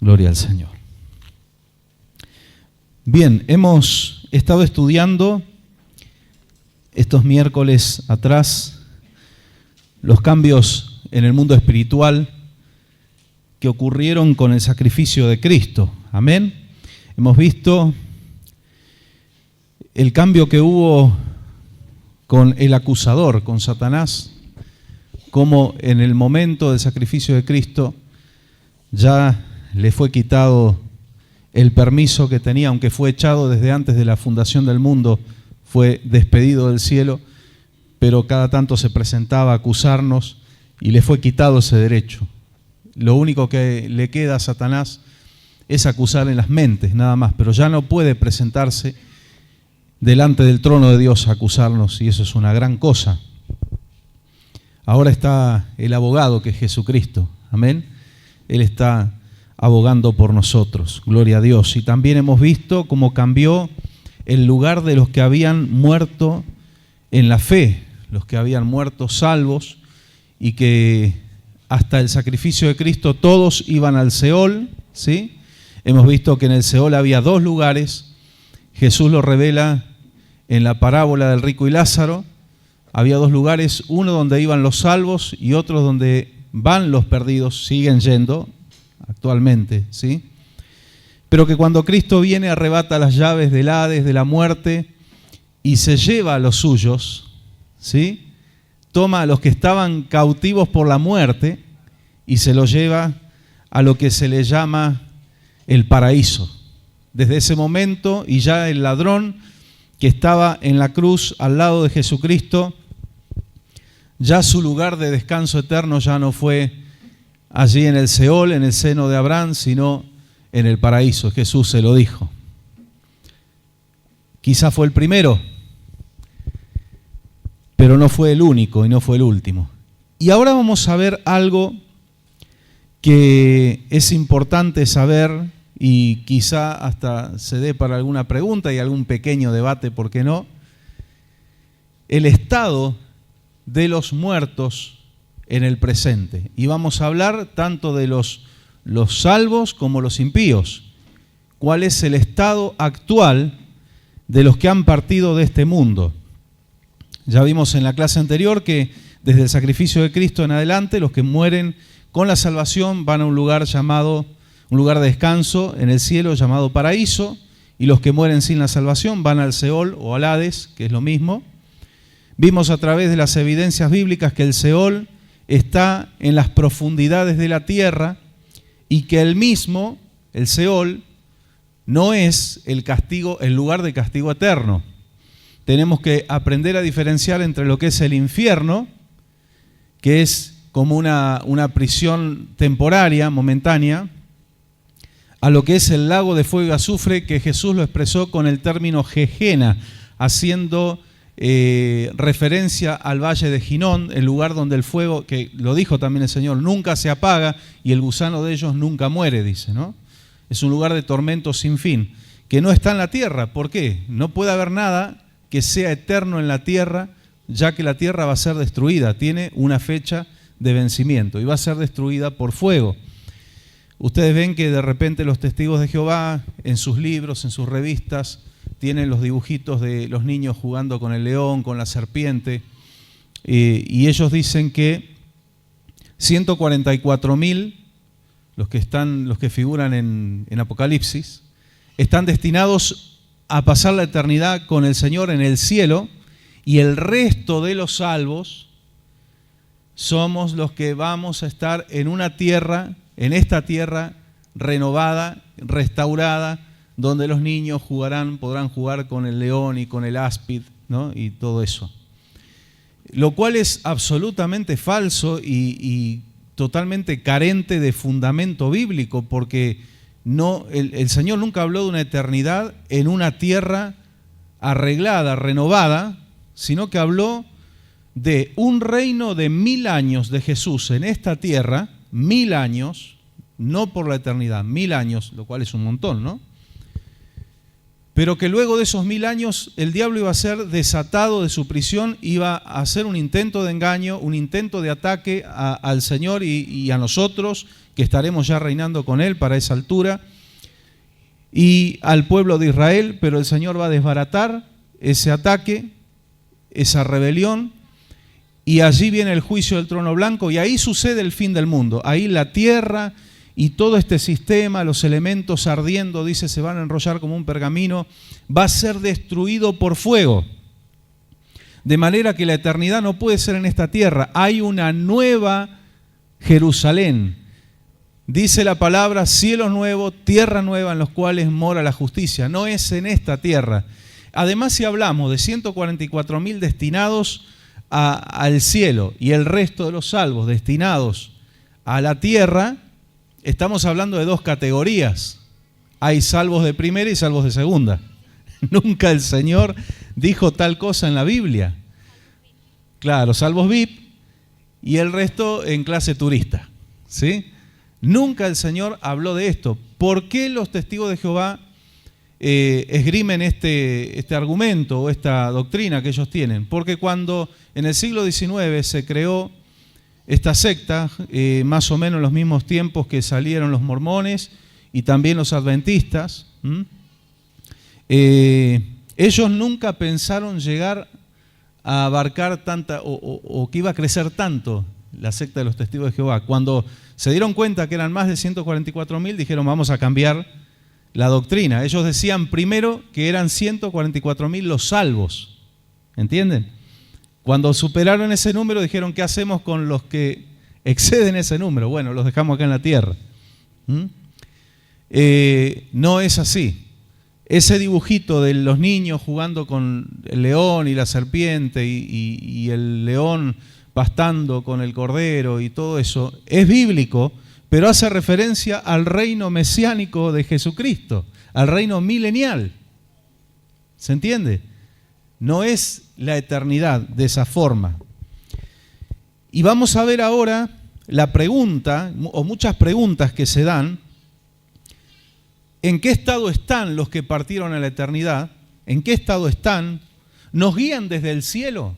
Gloria al Señor. Bien, hemos estado estudiando estos miércoles atrás los cambios en el mundo espiritual que ocurrieron con el sacrificio de Cristo. Amén. Hemos visto el cambio que hubo con el acusador, con Satanás, cómo en el momento del sacrificio de Cristo ya le fue quitado el permiso que tenía, aunque fue echado desde antes de la fundación del mundo, fue despedido del cielo, pero cada tanto se presentaba a acusarnos y le fue quitado ese derecho. Lo único que le queda a Satanás es acusar en las mentes, nada más, pero ya no puede presentarse delante del trono de Dios a acusarnos, y eso es una gran cosa. Ahora está el abogado, que es Jesucristo, amén. Él está abogando por nosotros, gloria a Dios. Y también hemos visto cómo cambió el lugar de los que habían muerto en la fe, los que habían muerto salvos, y que hasta el sacrificio de Cristo todos iban al Seol, ¿sí? Hemos visto que en el Seol había dos lugares. Jesús lo revela en la parábola del rico y Lázaro. Había dos lugares, uno donde iban los salvos y otro donde van los perdidos, siguen yendo actualmente, ¿sí? Pero que cuando Cristo viene arrebata las llaves del Hades, de la muerte, y se lleva a los suyos, ¿sí? Toma a los que estaban cautivos por la muerte y se los lleva a lo que se le llama el paraíso. Desde ese momento, y ya el ladrón que estaba en la cruz al lado de Jesucristo, ya su lugar de descanso eterno ya no fue allí en el Seol, en el seno de Abraham, sino en el paraíso. Jesús se lo dijo. Quizá fue el primero, pero no fue el único y no fue el último. Y ahora vamos a ver algo que es importante saber, y quizá hasta se dé para alguna pregunta y algún pequeño debate, ¿por qué no? El estado de los muertos en el presente. Y vamos a hablar tanto de los salvos como los impíos. ¿Cuál es el estado actual de los que han partido de este mundo? Ya vimos en la clase anterior que desde el sacrificio de Cristo en adelante, los que mueren con la salvación van a un lugar de descanso en el cielo llamado paraíso, y los que mueren sin la salvación van al Seol o al Hades, que es lo mismo. Vimos a través de las evidencias bíblicas que el Seol está en las profundidades de la tierra y que el mismo, el Seol, no es el castigo, el lugar de castigo eterno. Tenemos que aprender a diferenciar entre lo que es el infierno, que es como una prisión temporaria, momentánea, a lo que es el lago de fuego y azufre, que Jesús lo expresó con el término Gehenna, haciendo referencia al valle de Ginón, el lugar donde el fuego, que lo dijo también el Señor, nunca se apaga y el gusano de ellos nunca muere, dice, ¿no? Es un lugar de tormento sin fin, que no está en la tierra. ¿Por qué? No puede haber nada que sea eterno en la tierra, ya que la tierra va a ser destruida, tiene una fecha de vencimiento y va a ser destruida por fuego. Ustedes ven que de repente los testigos de Jehová, en sus libros, en sus revistas, tienen los dibujitos de los niños jugando con el león, con la serpiente, y ellos dicen que 144.000, los que figuran en Apocalipsis, están destinados a pasar la eternidad con el Señor en el cielo, y el resto de los salvos somos los que vamos a estar en una tierra, en esta tierra renovada, restaurada, donde los niños podrán jugar con el león y con el áspid, ¿no? Y todo eso. Lo cual es absolutamente falso y totalmente carente de fundamento bíblico, porque el Señor nunca habló de una eternidad en una tierra arreglada, renovada, sino que habló de un reino de 1000 años de Jesús en esta tierra, 1000 años, no por la eternidad, 1000 años, lo cual es un montón, ¿no? pero que luego de esos 1000 años el diablo iba a ser desatado de su prisión, iba a hacer un intento de engaño, un intento de ataque al Señor y a nosotros, que estaremos ya reinando con Él para esa altura, y al pueblo de Israel, pero el Señor va a desbaratar ese ataque, esa rebelión, y allí viene el juicio del trono blanco, y ahí sucede el fin del mundo. Ahí la tierra y todo este sistema, los elementos ardiendo, dice, se van a enrollar como un pergamino, va a ser destruido por fuego. De manera que la eternidad no puede ser en esta tierra. Hay una nueva Jerusalén. Dice la palabra, cielo nuevo, tierra nueva en los cuales mora la justicia. No es en esta tierra. Además, si hablamos de 144.000 destinados al cielo y el resto de los salvos destinados a la tierra, estamos hablando de dos categorías. Hay salvos de primera y salvos de segunda. Nunca el Señor dijo tal cosa en la Biblia. Claro, salvos VIP y el resto en clase turista, ¿sí? Nunca el Señor habló de esto. ¿Por qué los testigos de Jehová esgrimen este argumento o esta doctrina que ellos tienen? Porque cuando en el siglo XIX se creó esta secta, más o menos en los mismos tiempos que salieron los mormones y también los adventistas, ellos nunca pensaron llegar a abarcar tanta, o que iba a crecer tanto la secta de los testigos de Jehová. Cuando se dieron cuenta que eran más de 144.000, dijeron, vamos a cambiar la doctrina. Ellos decían primero que eran 144.000 los salvos, ¿entienden? Cuando superaron ese número, dijeron, ¿qué hacemos con los que exceden ese número? Bueno, los dejamos acá en la tierra. No es así. Ese dibujito de los niños jugando con el león y la serpiente y el león pastando con el cordero y todo eso, es bíblico, pero hace referencia al reino mesiánico de Jesucristo, al reino milenial. ¿Se entiende? No es la eternidad de esa forma. Y vamos a ver ahora la pregunta, o muchas preguntas que se dan: ¿en qué estado están los que partieron a la eternidad? ¿En qué estado están? ¿Nos guían desde el cielo?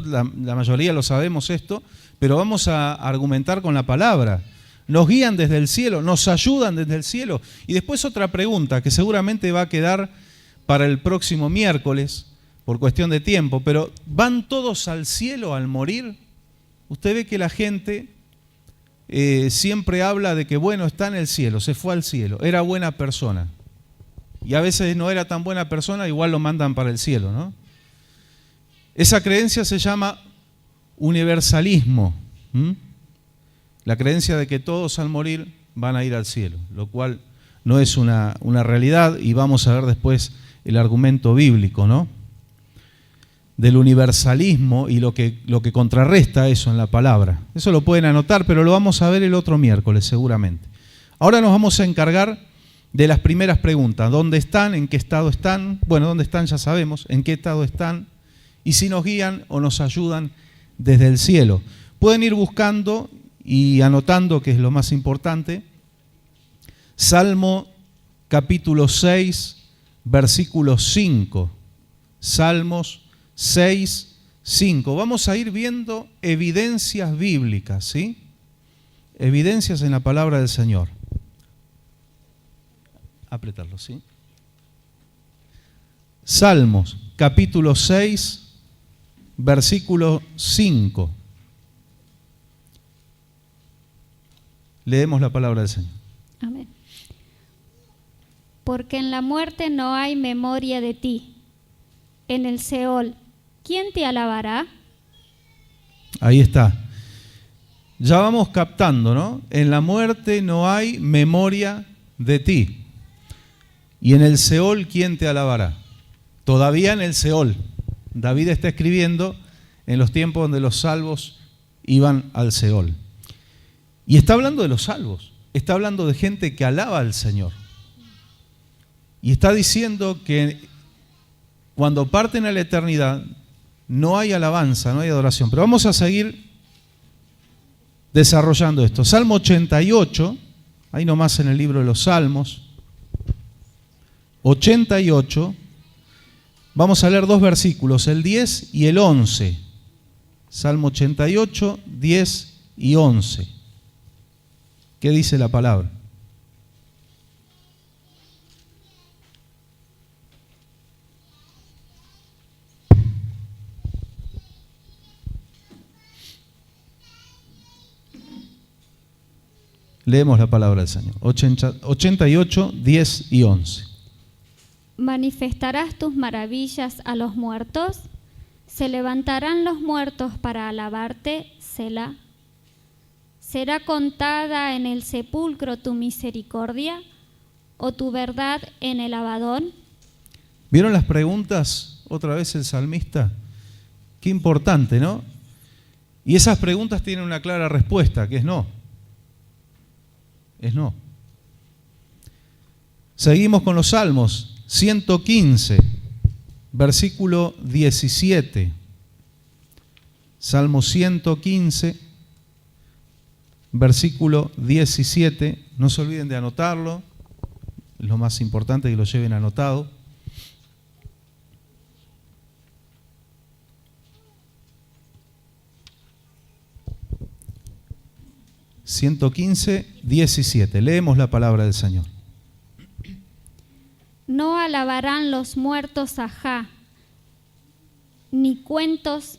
La mayoría lo sabemos esto, pero vamos a argumentar con la palabra. ¿Nos guían desde el cielo? ¿Nos ayudan desde el cielo? Y después otra pregunta que seguramente va a quedar para el próximo miércoles, por cuestión de tiempo, pero ¿van todos al cielo al morir? Usted ve que la gente siempre habla de que, bueno, está en el cielo, se fue al cielo, era buena persona. Y a veces no era tan buena persona, igual lo mandan para el cielo, ¿no? Esa creencia se llama universalismo. La creencia de que todos al morir van a ir al cielo, lo cual no es una realidad, y vamos a ver después el argumento bíblico, ¿no?, del universalismo y lo que contrarresta eso en la palabra. Eso lo pueden anotar, pero lo vamos a ver el otro miércoles seguramente. Ahora nos vamos a encargar de las primeras preguntas. ¿Dónde están? ¿En qué estado están? Bueno, ¿dónde están? Ya sabemos. ¿En qué estado están? Y si nos guían o nos ayudan desde el cielo. Pueden ir buscando y anotando, que es lo más importante. Salmo capítulo 6, versículo 5. Salmos 6, 5. Vamos a ir viendo evidencias bíblicas, ¿sí? Evidencias en la palabra del Señor. Apretarlo, ¿sí? Salmos capítulo 6, versículo 5. Leemos la palabra del Señor. Amén. Porque en la muerte no hay memoria de ti. En el Seol, ¿quién te alabará? Ahí está. Ya vamos captando, ¿no? En la muerte no hay memoria de ti. Y en el Seol, ¿quién te alabará? Todavía en el Seol. David está escribiendo en los tiempos donde los salvos iban al Seol. Y está hablando de los salvos. Está hablando de gente que alaba al Señor. Y está diciendo que cuando parten a la eternidad no hay alabanza, no hay adoración. Pero vamos a seguir desarrollando esto. Salmo 88, ahí nomás en el libro de los Salmos. 88, vamos a leer dos versículos, el 10 y el 11. Salmo 88, 10 y 11. ¿Qué dice la palabra? Leemos la palabra del Señor. 88, 10 y 11. ¿Manifestarás tus maravillas a los muertos? ¿Se levantarán los muertos para alabarte, Selah? ¿Será contada en el sepulcro tu misericordia o tu verdad en el Abadón? ¿Vieron las preguntas otra vez el salmista? Qué importante, ¿no? Y esas preguntas tienen una clara respuesta, que es no. Es no. Seguimos con los salmos. 115, versículo 17. Salmo 115, versículo 17. No se olviden de anotarlo. Es lo más importante, que lo lleven anotado. (115:17). Leemos la palabra del Señor. No alabarán los muertos a Jah, ni cuentos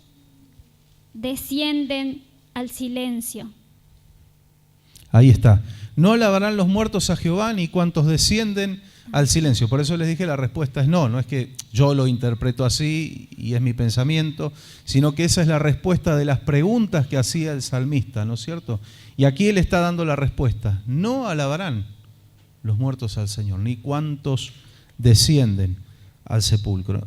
descienden al silencio. Ahí está. No alabarán los muertos a Jehová, ni cuantos descienden al silencio. Por eso les dije, la respuesta es no. No es que yo lo interpreto así y es mi pensamiento, sino que esa es la respuesta de las preguntas que hacía el salmista, ¿no es cierto? Y aquí él está dando la respuesta. No alabarán los muertos al Señor, ni cuantos descienden al sepulcro.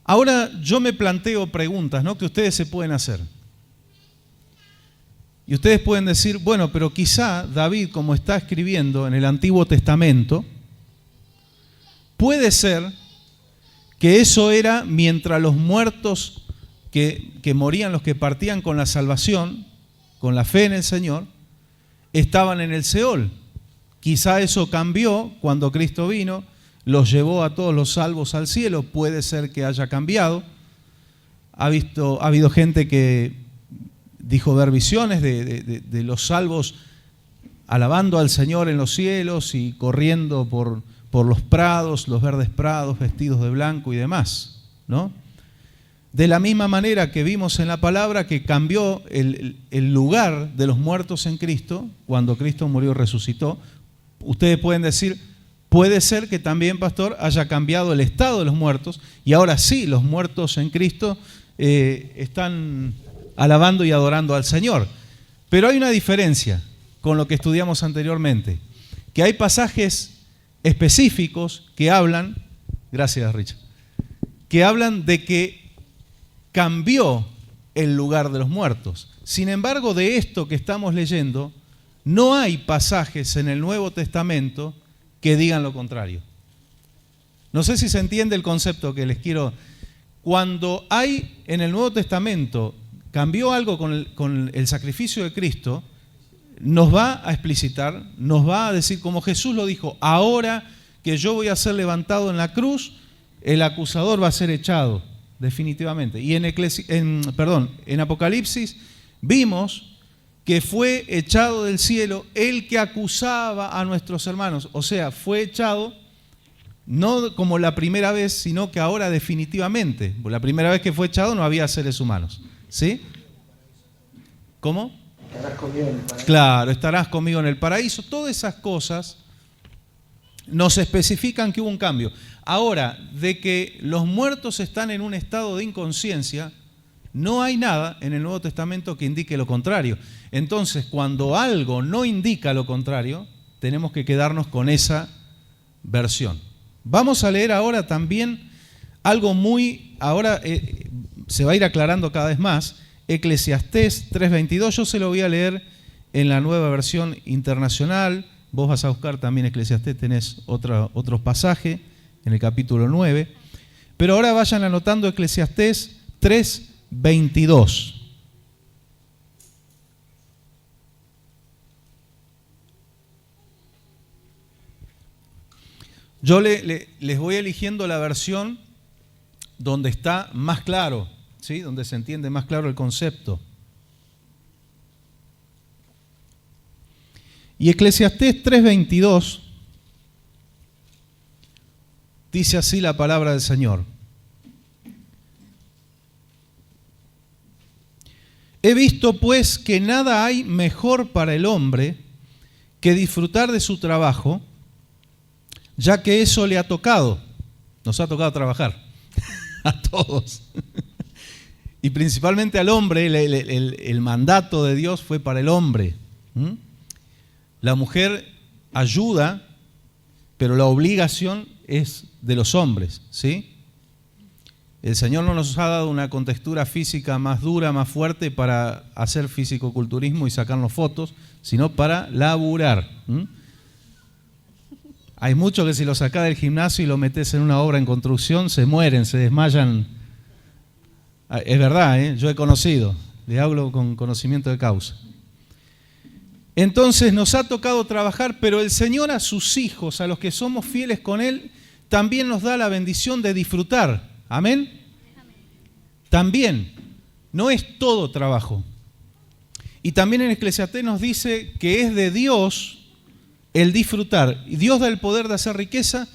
Ahora yo me planteo preguntas, ¿no?, que ustedes se pueden hacer. Y ustedes pueden decir, bueno, pero quizá David, como está escribiendo en el Antiguo Testamento, puede ser que eso era mientras los muertos que morían, los que partían con la salvación, con la fe en el Señor, estaban en el Seol. Quizá eso cambió cuando Cristo vino, los llevó a todos los salvos al cielo. Puede ser que haya cambiado. Ha habido gente que dijo ver visiones de los salvos alabando al Señor en los cielos y corriendo por los prados, los verdes prados, vestidos de blanco y demás, ¿no? De la misma manera que vimos en la palabra que cambió el lugar de los muertos en Cristo, cuando Cristo murió y resucitó. Ustedes pueden decir, puede ser que también, pastor, haya cambiado el estado de los muertos y ahora sí, los muertos en Cristo están alabando y adorando al Señor. Pero hay una diferencia con lo que estudiamos anteriormente, que hay pasajes específicos que hablan, gracias Richard, que hablan de que cambió el lugar de los muertos. Sin embargo, de esto que estamos leyendo, no hay pasajes en el Nuevo Testamento que digan lo contrario. No sé si se entiende el concepto que les quiero. Cuando hay en el Nuevo Testamento, cambió algo con el sacrificio de Cristo, nos va a explicitar, nos va a decir, como Jesús lo dijo, ahora que yo voy a ser levantado en la cruz, el acusador va a ser echado, definitivamente. Y en Apocalipsis vimos que fue echado del cielo el que acusaba a nuestros hermanos. O sea, fue echado no como la primera vez, sino que ahora definitivamente. La primera vez que fue echado no había seres humanos. ¿Sí? ¿Cómo? Estarás conmigo en el paraíso. Claro, estarás conmigo en el paraíso. Todas esas cosas nos especifican que hubo un cambio. Ahora, de que los muertos están en un estado de inconsciencia, no hay nada en el Nuevo Testamento que indique lo contrario. Entonces, cuando algo no indica lo contrario, tenemos que quedarnos con esa versión. Vamos a leer ahora también algo ahora se va a ir aclarando cada vez más, Eclesiastés 3:22, yo se lo voy a leer en la Nueva Versión Internacional. Vos vas a buscar también Eclesiastés, tenés otro pasaje en el capítulo 9. Pero ahora vayan anotando Eclesiastés 3:22. Yo les voy eligiendo la versión donde está más claro, ¿sí? Donde se entiende más claro el concepto. Y Eclesiastés 3:22 dice así la palabra del Señor. He visto pues que nada hay mejor para el hombre que disfrutar de su trabajo, ya que eso le ha tocado. Nos ha tocado trabajar a todos. Y principalmente al hombre, el mandato de Dios fue para el hombre. La mujer ayuda, pero la obligación es de los hombres, ¿sí? El Señor no nos ha dado una contextura física más dura, más fuerte para hacer fisicoculturismo y sacarnos fotos, sino para laburar. Hay muchos que si lo sacás del gimnasio y lo metés en una obra en construcción, se mueren, se desmayan. Es verdad, yo he conocido, le hablo con conocimiento de causa. Entonces nos ha tocado trabajar, pero el Señor a sus hijos, a los que somos fieles con Él, también nos da la bendición de disfrutar. ¿Amén? También, no es todo trabajo. Y también en Eclesiastés nos dice que es de Dios el disfrutar. Y Dios da el poder de hacer riqueza,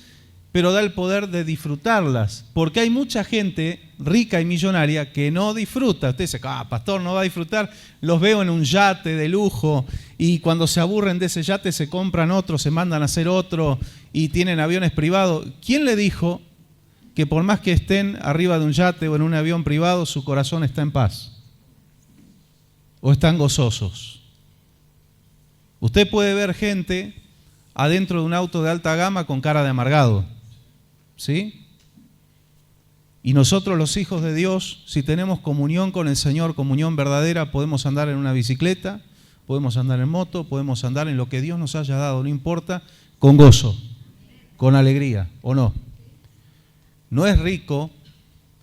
pero da el poder de disfrutarlas. Porque hay mucha gente rica y millonaria que no disfruta. Usted dice, pastor, no va a disfrutar. Los veo en un yate de lujo y cuando se aburren de ese yate se compran otro, se mandan a hacer otro y tienen aviones privados. ¿Quién le dijo que por más que estén arriba de un yate o en un avión privado, su corazón está en paz? ¿O están gozosos? Usted puede ver gente adentro de un auto de alta gama con cara de amargado, ¿sí? Y nosotros los hijos de Dios, si tenemos comunión con el Señor, comunión verdadera, podemos andar en una bicicleta, podemos andar en moto, podemos andar en lo que Dios nos haya dado, no importa, con gozo, con alegría, ¿o no? No es rico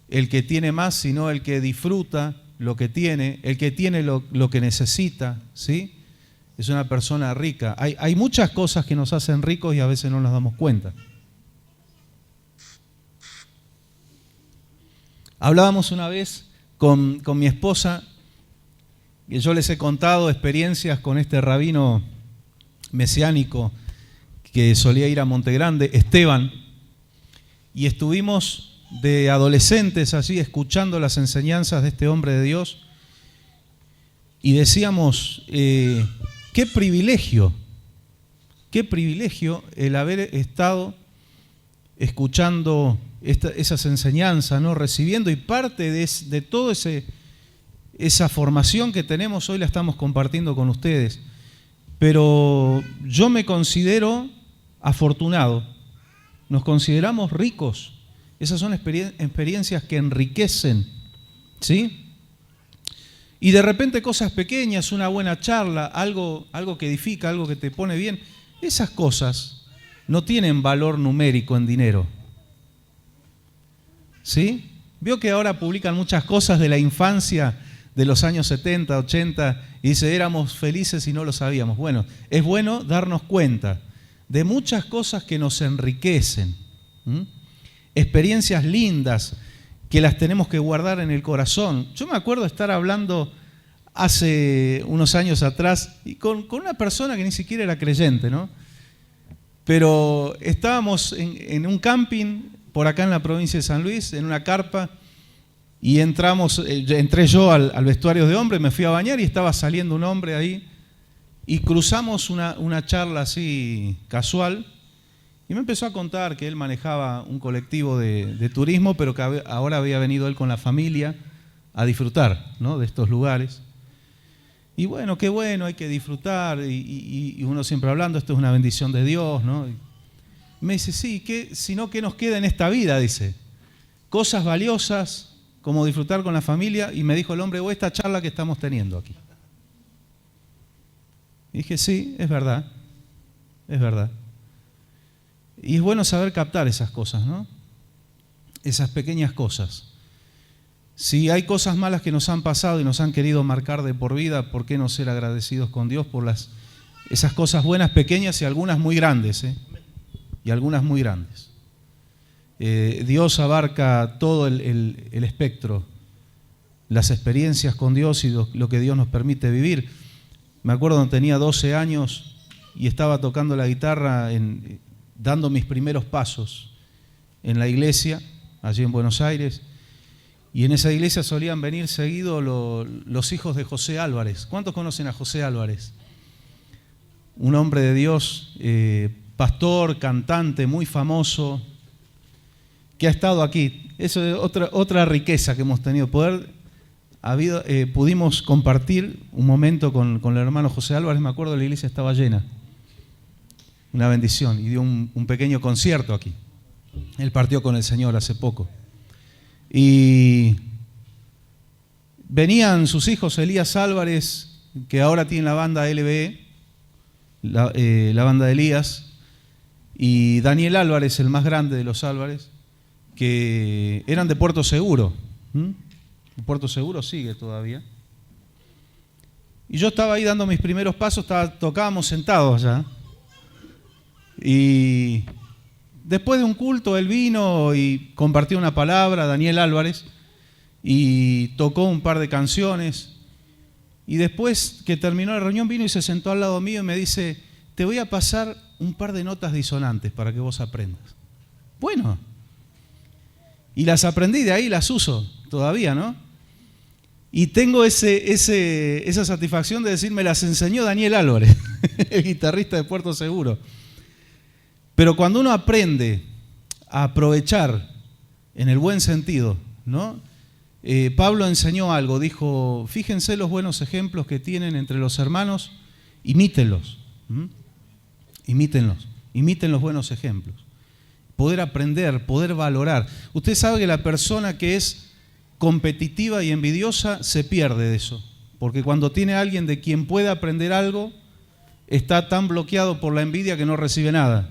el que tiene más, sino el que disfruta lo que tiene, el que tiene lo que necesita, ¿sí? Es una persona rica. Hay muchas cosas que nos hacen ricos y a veces no nos damos cuenta. Hablábamos una vez con mi esposa, y yo les he contado experiencias con este rabino mesiánico que solía ir a Montegrande, Esteban, y estuvimos de adolescentes allí escuchando las enseñanzas de este hombre de Dios y decíamos, qué privilegio el haber estado escuchando esas enseñanzas, ¿no? Recibiendo, y parte de toda esa formación que tenemos hoy la estamos compartiendo con ustedes. Pero yo me considero afortunado, nos consideramos ricos. Esas son experiencias que enriquecen, ¿sí? Y de repente cosas pequeñas, una buena charla, algo que edifica, algo que te pone bien, esas cosas no tienen valor numérico en dinero, ¿sí? Vio que ahora publican muchas cosas de la infancia de los años 70, 80, y dice, éramos felices y no lo sabíamos. Bueno, es bueno darnos cuenta de muchas cosas que nos enriquecen, experiencias lindas que las tenemos que guardar en el corazón. Yo me acuerdo de estar hablando hace unos años atrás y con una persona que ni siquiera era creyente, ¿no? Pero estábamos en un camping por acá en la provincia de San Luis, en una carpa, y entré yo al vestuario de hombre, me fui a bañar y estaba saliendo un hombre ahí, y cruzamos una charla así casual, y me empezó a contar que él manejaba un colectivo de turismo, pero que ahora había venido él con la familia a disfrutar, ¿no?, de estos lugares. Y bueno, qué bueno, hay que disfrutar, y uno siempre hablando, esto es una bendición de Dios, ¿no? Y me dice, sí, sino que nos queda en esta vida, dice, cosas valiosas como disfrutar con la familia, y me dijo el hombre, o esta charla que estamos teniendo aquí. Y dije, sí, es verdad, es verdad. Y es bueno saber captar esas cosas, ¿no? Esas pequeñas cosas. Si hay cosas malas que nos han pasado y nos han querido marcar de por vida, ¿por qué no ser agradecidos con Dios por esas cosas buenas, pequeñas y algunas muy grandes, y algunas muy grandes. Dios abarca todo el espectro, las experiencias con Dios y lo que Dios nos permite vivir. Me acuerdo cuando tenía 12 años y estaba tocando la guitarra, dando mis primeros pasos en la iglesia, allí en Buenos Aires, y en esa iglesia solían venir seguido los hijos de José Álvarez. ¿Cuántos conocen a José Álvarez? Un hombre de Dios, pastor, cantante, muy famoso, que ha estado aquí. Eso es otra riqueza que hemos tenido, pudimos compartir un momento con el hermano José Álvarez. Me acuerdo, la iglesia estaba llena, una bendición, y dio un pequeño concierto aquí. Él partió con el Señor hace poco. Y venían sus hijos, Elías Álvarez, que ahora tiene la banda LBE, la banda de Elías, y Daniel Álvarez, el más grande de los Álvarez, que eran de Puerto Seguro. Puerto Seguro sigue todavía. Y yo estaba ahí dando mis primeros pasos, tocábamos sentados allá. Y después de un culto él vino y compartió una palabra, Daniel Álvarez, y tocó un par de canciones. Y después que terminó la reunión vino y se sentó al lado mío y me dice: te voy a pasar un par de notas disonantes para que vos aprendas. Bueno, y las aprendí, de ahí las uso todavía, ¿no? Y tengo esa satisfacción de decir, me las enseñó Daniel Álvarez, el guitarrista de Puerto Seguro. Pero cuando uno aprende a aprovechar en el buen sentido, ¿no? Pablo enseñó algo, dijo: fíjense los buenos ejemplos que tienen entre los hermanos, imítenlos. Imiten los buenos ejemplos. Poder aprender, poder valorar. Usted sabe que la persona que es competitiva y envidiosa se pierde de eso, porque cuando tiene a alguien de quien puede aprender algo, está tan bloqueado por la envidia que no recibe nada.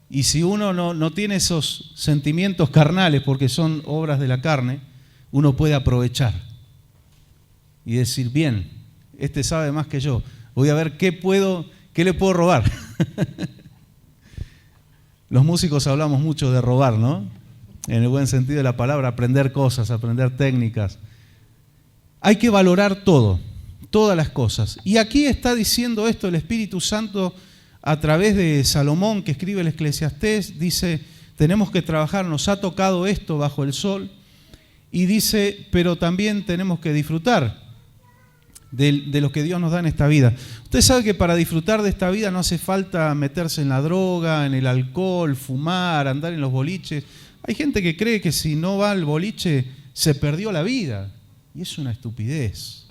Y si uno no tiene esos sentimientos carnales, porque son obras de la carne, uno puede aprovechar y decir: bien, este sabe más que yo, voy a ver qué le puedo robar. Los músicos hablamos mucho de robar, ¿no? En el buen sentido de la palabra, aprender cosas, aprender técnicas. Hay que valorar todo, todas las cosas. Y aquí está diciendo esto el Espíritu Santo a través de Salomón, que escribe el Eclesiastés. Dice: tenemos que trabajar, nos ha tocado esto bajo el sol. Y dice: pero también tenemos que disfrutar de lo que Dios nos da en esta vida. Usted sabe que para disfrutar de esta vida no hace falta meterse en la droga, en el alcohol, fumar, andar en los boliches. Hay gente que cree que si no va al boliche se perdió la vida. Y es una estupidez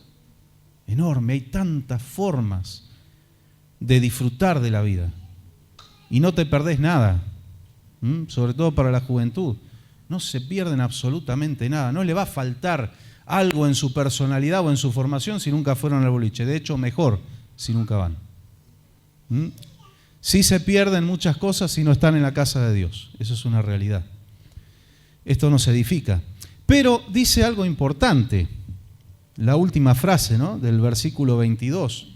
enorme. Hay tantas formas de disfrutar de la vida. Y no te perdés nada. Sobre todo para la juventud. No se pierden absolutamente nada. No le va a faltar algo en su personalidad o en su formación si nunca fueron al boliche. De hecho, mejor si nunca van. Sí se pierden muchas cosas si no están en la casa de Dios. Eso es una realidad. Esto no se edifica. Pero dice algo importante. La última frase, ¿no?, del versículo 22.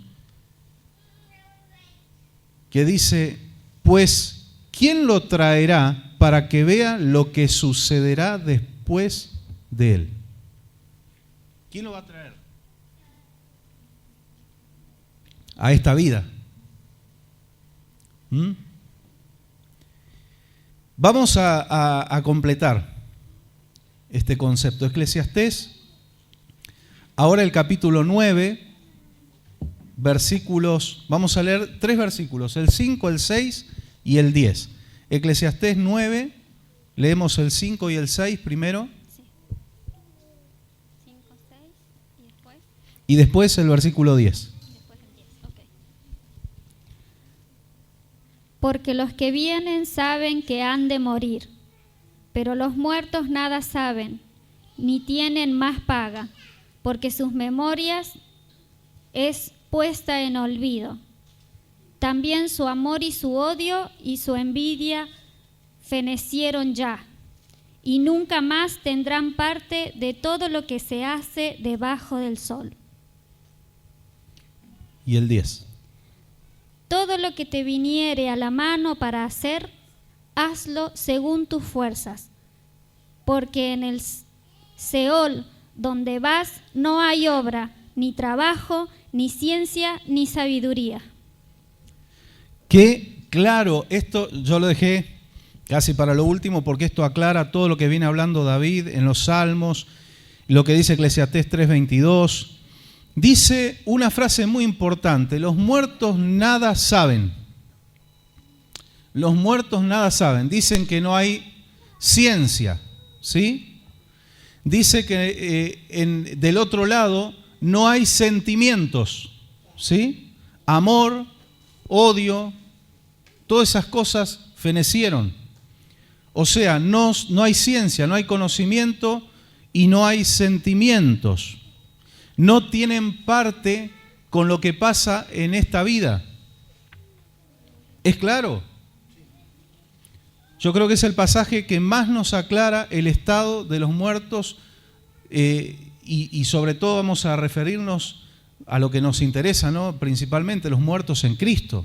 Que dice: pues, ¿quién lo traerá para que vea lo que sucederá después de él? ¿Quién lo va a traer a esta vida? Vamos a completar este concepto. Eclesiastés, ahora el capítulo 9, versículos, vamos a leer 3 versículos, el 5, el 6 y el 10. Eclesiastés 9, leemos el 5 y el 6 primero. Y después el versículo 10. Porque los que vienen saben que han de morir, pero los muertos nada saben, ni tienen más paga, porque sus memorias es puesta en olvido. También su amor y su odio y su envidia fenecieron ya, y nunca más tendrán parte de todo lo que se hace debajo del sol. Y el 10. Todo lo que te viniere a la mano para hacer, hazlo según tus fuerzas, porque en el Seol donde vas no hay obra, ni trabajo, ni ciencia, ni sabiduría. Qué claro, esto yo lo dejé casi para lo último porque esto aclara todo lo que viene hablando David en los Salmos, lo que dice Eclesiastés 3:22. Dice una frase muy importante: los muertos nada saben. Los muertos nada saben. Dicen que no hay ciencia, ¿sí? Dice que del otro lado no hay sentimientos, ¿sí? Amor, odio, todas esas cosas fenecieron. O sea, no hay ciencia, no hay conocimiento y no hay sentimientos. No tienen parte con lo que pasa en esta vida. ¿Es claro? Yo creo que es el pasaje que más nos aclara el estado de los muertos y sobre todo vamos a referirnos a lo que nos interesa, ¿no? Principalmente los muertos en Cristo.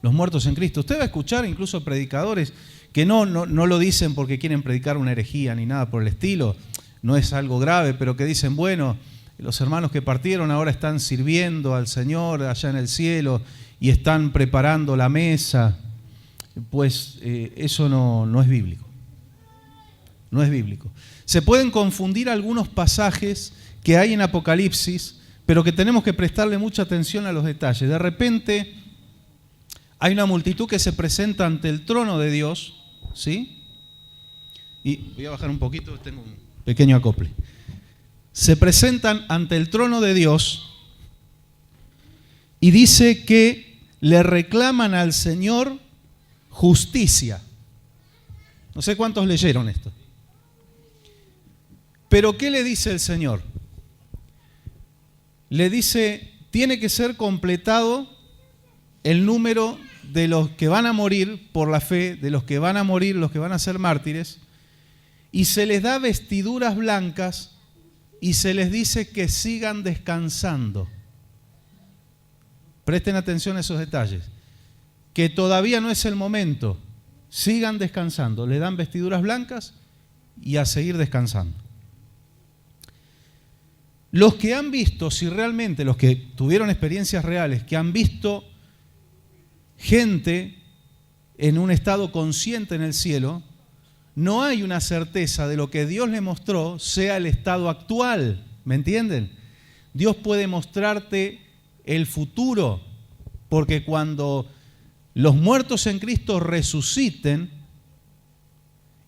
Los muertos en Cristo. Usted va a escuchar incluso predicadores que no lo dicen porque quieren predicar una herejía ni nada por el estilo. No es algo grave, pero que dicen, bueno, los hermanos que partieron ahora están sirviendo al Señor allá en el cielo y están preparando la mesa. Pues eso no es bíblico. No es bíblico. Se pueden confundir algunos pasajes que hay en Apocalipsis, pero que tenemos que prestarle mucha atención a los detalles. De repente hay una multitud que se presenta ante el trono de Dios, ¿sí? Y voy a bajar un poquito, tengo un pequeño acople. Se presentan ante el trono de Dios y dice que le reclaman al Señor justicia. No sé cuántos leyeron esto. Pero ¿qué le dice el Señor? Le dice, tiene que ser completado el número de los que van a morir por la fe, de los que van a morir, los que van a ser mártires, y se les da vestiduras blancas y se les dice que sigan descansando. Presten atención a esos detalles. Que todavía no es el momento. Sigan descansando. Le dan vestiduras blancas y a seguir descansando. Los que han visto, si realmente los que tuvieron experiencias reales, que han visto gente en un estado consciente en el cielo, no hay una certeza de lo que Dios le mostró sea el estado actual. ¿Me entienden? Dios puede mostrarte el futuro, porque cuando los muertos en Cristo resuciten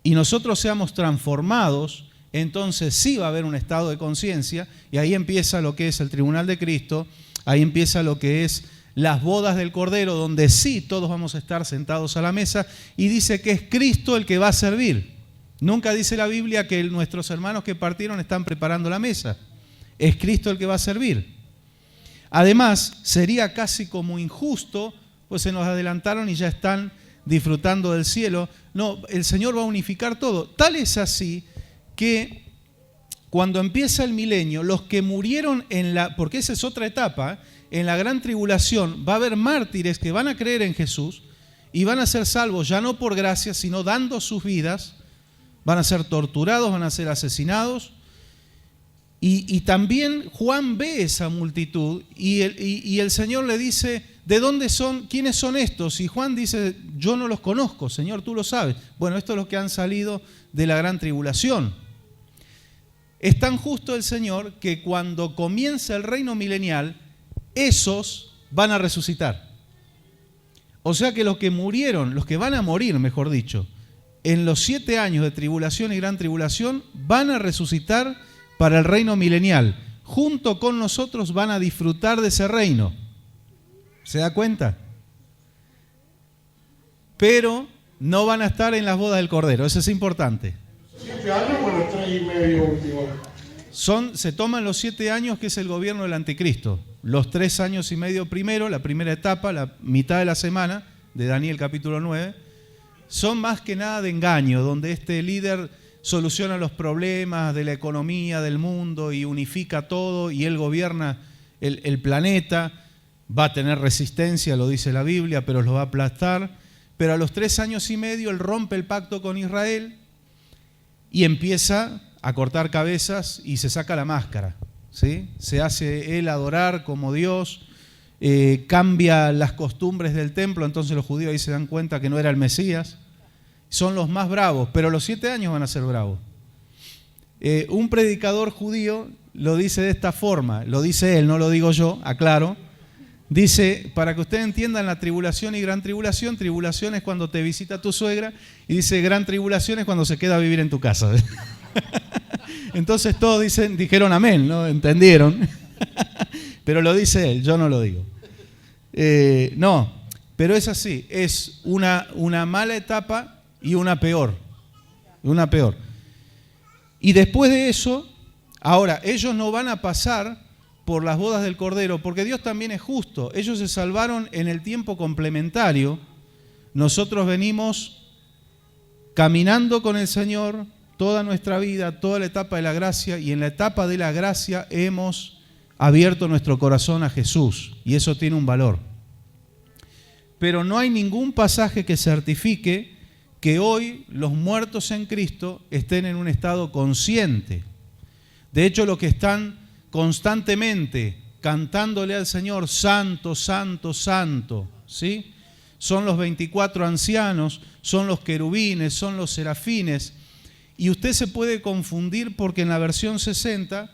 y nosotros seamos transformados, entonces sí va a haber un estado de conciencia y ahí empieza lo que es el tribunal de Cristo, ahí empieza lo que es las bodas del Cordero, donde sí todos vamos a estar sentados a la mesa y dice que es Cristo el que va a servir. Nunca dice la Biblia que nuestros hermanos que partieron están preparando la mesa. Es Cristo el que va a servir. Además, sería casi como injusto, pues se nos adelantaron y ya están disfrutando del cielo. No, el Señor va a unificar todo. Tal es así que cuando empieza el milenio, los que murieron porque esa es otra etapa, en la gran tribulación va a haber mártires que van a creer en Jesús y van a ser salvos ya no por gracia, sino dando sus vidas, van a ser torturados, van a ser asesinados. Y también Juan ve esa multitud y el Señor le dice, ¿de dónde son? ¿Quiénes son estos? Y Juan dice, yo no los conozco, Señor, tú lo sabes. Bueno, estos son los que han salido de la gran tribulación. Es tan justo el Señor que cuando comienza el reino milenial, esos van a resucitar. O sea que los que murieron, los que van a morir, mejor dicho, en los 7 años de tribulación y gran tribulación, van a resucitar para el reino milenial. Junto con nosotros van a disfrutar de ese reino. ¿Se da cuenta? Pero no van a estar en las bodas del Cordero. Eso es importante. 7 años o los 3 y medio últimos. Se toman los 7 años que es el gobierno del anticristo. Los 3 años y medio primero, la primera etapa, la mitad de la semana de Daniel capítulo 9, son más que nada de engaño, donde este líder soluciona los problemas de la economía del mundo y unifica todo y él gobierna el planeta. va a tener resistencia, lo dice la Biblia, pero los va a aplastar. Pero a los 3 años y medio él rompe el pacto con Israel y empieza a cortar cabezas y se saca la máscara, ¿sí? Se hace él adorar como Dios, cambia las costumbres del templo, entonces los judíos ahí se dan cuenta que no era el Mesías. Son los más bravos, pero los 7 años van a ser bravos. Un predicador judío lo dice de esta forma, lo dice él, no lo digo yo, aclaro. Dice, para que ustedes entiendan la tribulación y gran tribulación, tribulación es cuando te visita tu suegra, y dice gran tribulación es cuando se queda a vivir en tu casa. Entonces todos dijeron amén, ¿no? ¿Entendieron? Pero lo dice él, yo no lo digo. No, pero es así, es una mala etapa y una peor. Una peor. Y después de eso, ahora, ellos no van a pasar por las bodas del Cordero, porque Dios también es justo. Ellos se salvaron en el tiempo complementario. Nosotros venimos caminando con el Señor toda nuestra vida, toda la etapa de la gracia, y en la etapa de la gracia hemos abierto nuestro corazón a Jesús, y eso tiene un valor. Pero no hay ningún pasaje que certifique que hoy los muertos en Cristo estén en un estado consciente. De hecho, los que están constantemente cantándole al Señor, santo, santo, santo, ¿sí? Son los 24 ancianos, son los querubines, son los serafines. Y usted se puede confundir porque en la versión 60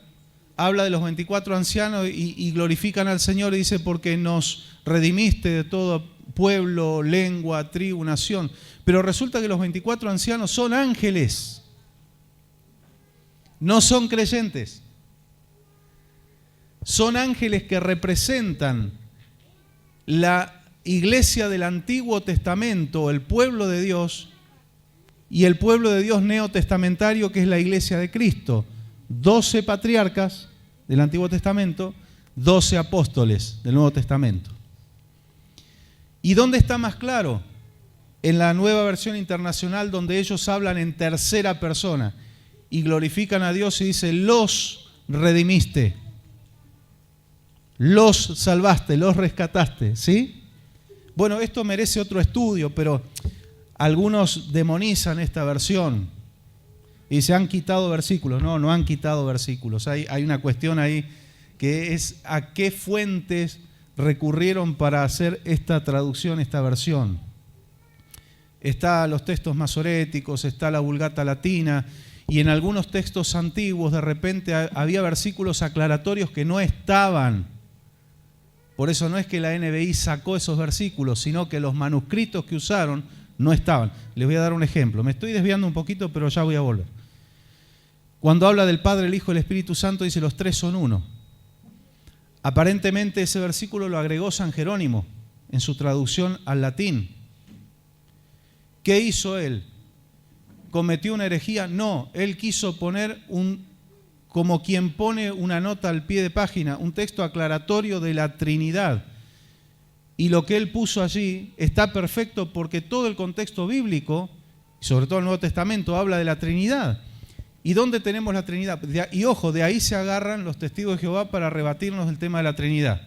habla de los 24 ancianos y glorifican al Señor y dice porque nos redimiste de todo pueblo, lengua, tribu, nación. Pero resulta que los 24 ancianos son ángeles, no son creyentes. Son ángeles que representan la iglesia del Antiguo Testamento, el pueblo de Dios, y el pueblo de Dios neotestamentario, que es la iglesia de Cristo. 12 patriarcas del Antiguo Testamento, 12 apóstoles del Nuevo Testamento. ¿Y dónde está más claro? En la Nueva Versión Internacional, donde ellos hablan en tercera persona y glorifican a Dios y dice, los redimiste. Los salvaste, los rescataste, ¿sí? Bueno, esto merece otro estudio, pero algunos demonizan esta versión y se han quitado versículos. No han quitado versículos. Hay una cuestión ahí que es a qué fuentes recurrieron para hacer esta traducción, esta versión. Está los textos masoréticos, está la Vulgata Latina, y en algunos textos antiguos de repente había versículos aclaratorios que no estaban. Por eso no es que la NBI sacó esos versículos, sino que los manuscritos que usaron no estaban. Les voy a dar un ejemplo. Me estoy desviando un poquito, pero ya voy a volver. Cuando habla del Padre, el Hijo y el Espíritu Santo, dice los tres son uno. Aparentemente ese versículo lo agregó San Jerónimo en su traducción al latín. ¿Qué hizo él? ¿Cometió una herejía? No, él quiso poner como quien pone una nota al pie de página, un texto aclaratorio de la Trinidad. Y lo que él puso allí está perfecto porque todo el contexto bíblico, sobre todo el Nuevo Testamento, habla de la Trinidad. ¿Y dónde tenemos la Trinidad? Y ojo, de ahí se agarran los testigos de Jehová para rebatirnos el tema de la Trinidad.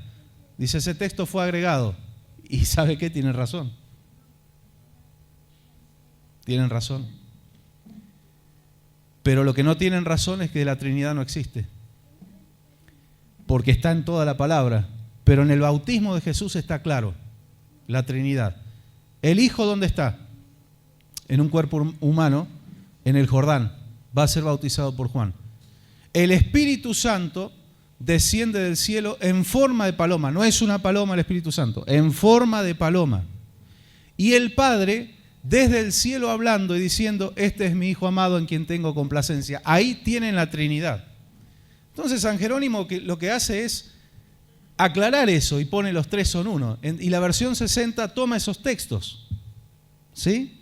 Dice, ese texto fue agregado. ¿Y sabe qué? Tienen razón. Tienen razón. Pero lo que no tienen razón es que la Trinidad no existe. Porque está en toda la palabra. Pero en el bautismo de Jesús está claro, la Trinidad. ¿El Hijo dónde está? En un cuerpo humano, en el Jordán. Va a ser bautizado por Juan. El Espíritu Santo desciende del cielo en forma de paloma. No es una paloma el Espíritu Santo, en forma de paloma. Y el Padre desde el cielo hablando y diciendo, este es mi Hijo amado en quien tengo complacencia. Ahí tienen la Trinidad. Entonces San Jerónimo lo que hace es aclarar eso y pone los tres son uno. Y la versión 60 toma esos textos. ¿Sí?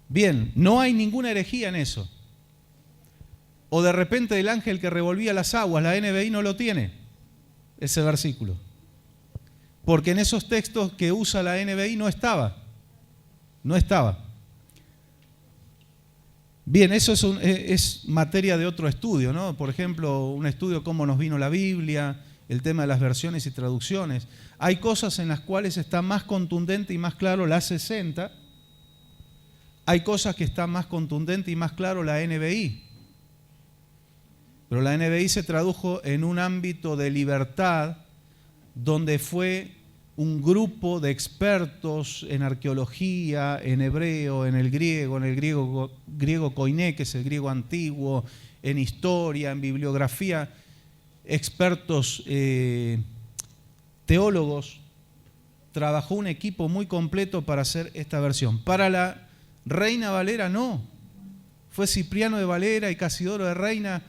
Bien, no hay ninguna herejía en eso. O de repente el ángel que revolvía las aguas, la NBI no lo tiene, ese versículo. Porque en esos textos que usa la NBI no estaba. No estaba. Bien, eso es materia de otro estudio, ¿no? Por ejemplo, un estudio cómo nos vino la Biblia el tema de las versiones y traducciones. Hay cosas en las cuales está más contundente y más claro la 60. Hay cosas que está más contundente y más claro la NBI. Pero la NBI se tradujo en un ámbito de libertad donde fue un grupo de expertos en arqueología, en hebreo, en el griego koiné, que es el griego antiguo, en historia, en bibliografía, expertos teólogos. Trabajó un equipo muy completo para hacer esta versión. Para la Reina Valera no. Fue Cipriano de Valera y Casidoro de Reina,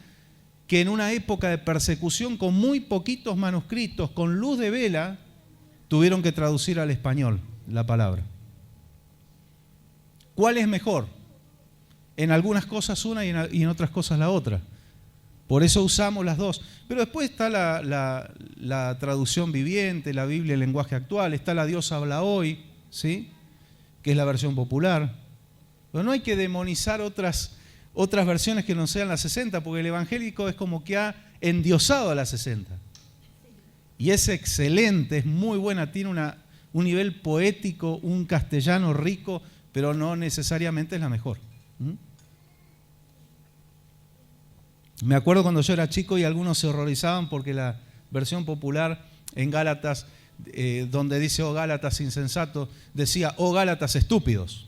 que en una época de persecución con muy poquitos manuscritos, con luz de vela, tuvieron que traducir al español la palabra. ¿Cuál es mejor? En algunas cosas una y en otras cosas la otra. Por eso usamos las dos. Pero después está la traducción viviente, la Biblia en lenguaje actual, está la Dios habla hoy, ¿sí? Que es la versión popular. Pero no hay que demonizar otras versiones que no sean las 60, porque el evangélico es como que ha endiosado a las 60. Y es excelente, es muy buena, tiene un nivel poético, un castellano rico, pero no necesariamente es la mejor. Me acuerdo cuando yo era chico y algunos se horrorizaban porque la versión popular en Gálatas, donde dice "oh Gálatas insensatos", decía "oh Gálatas estúpidos".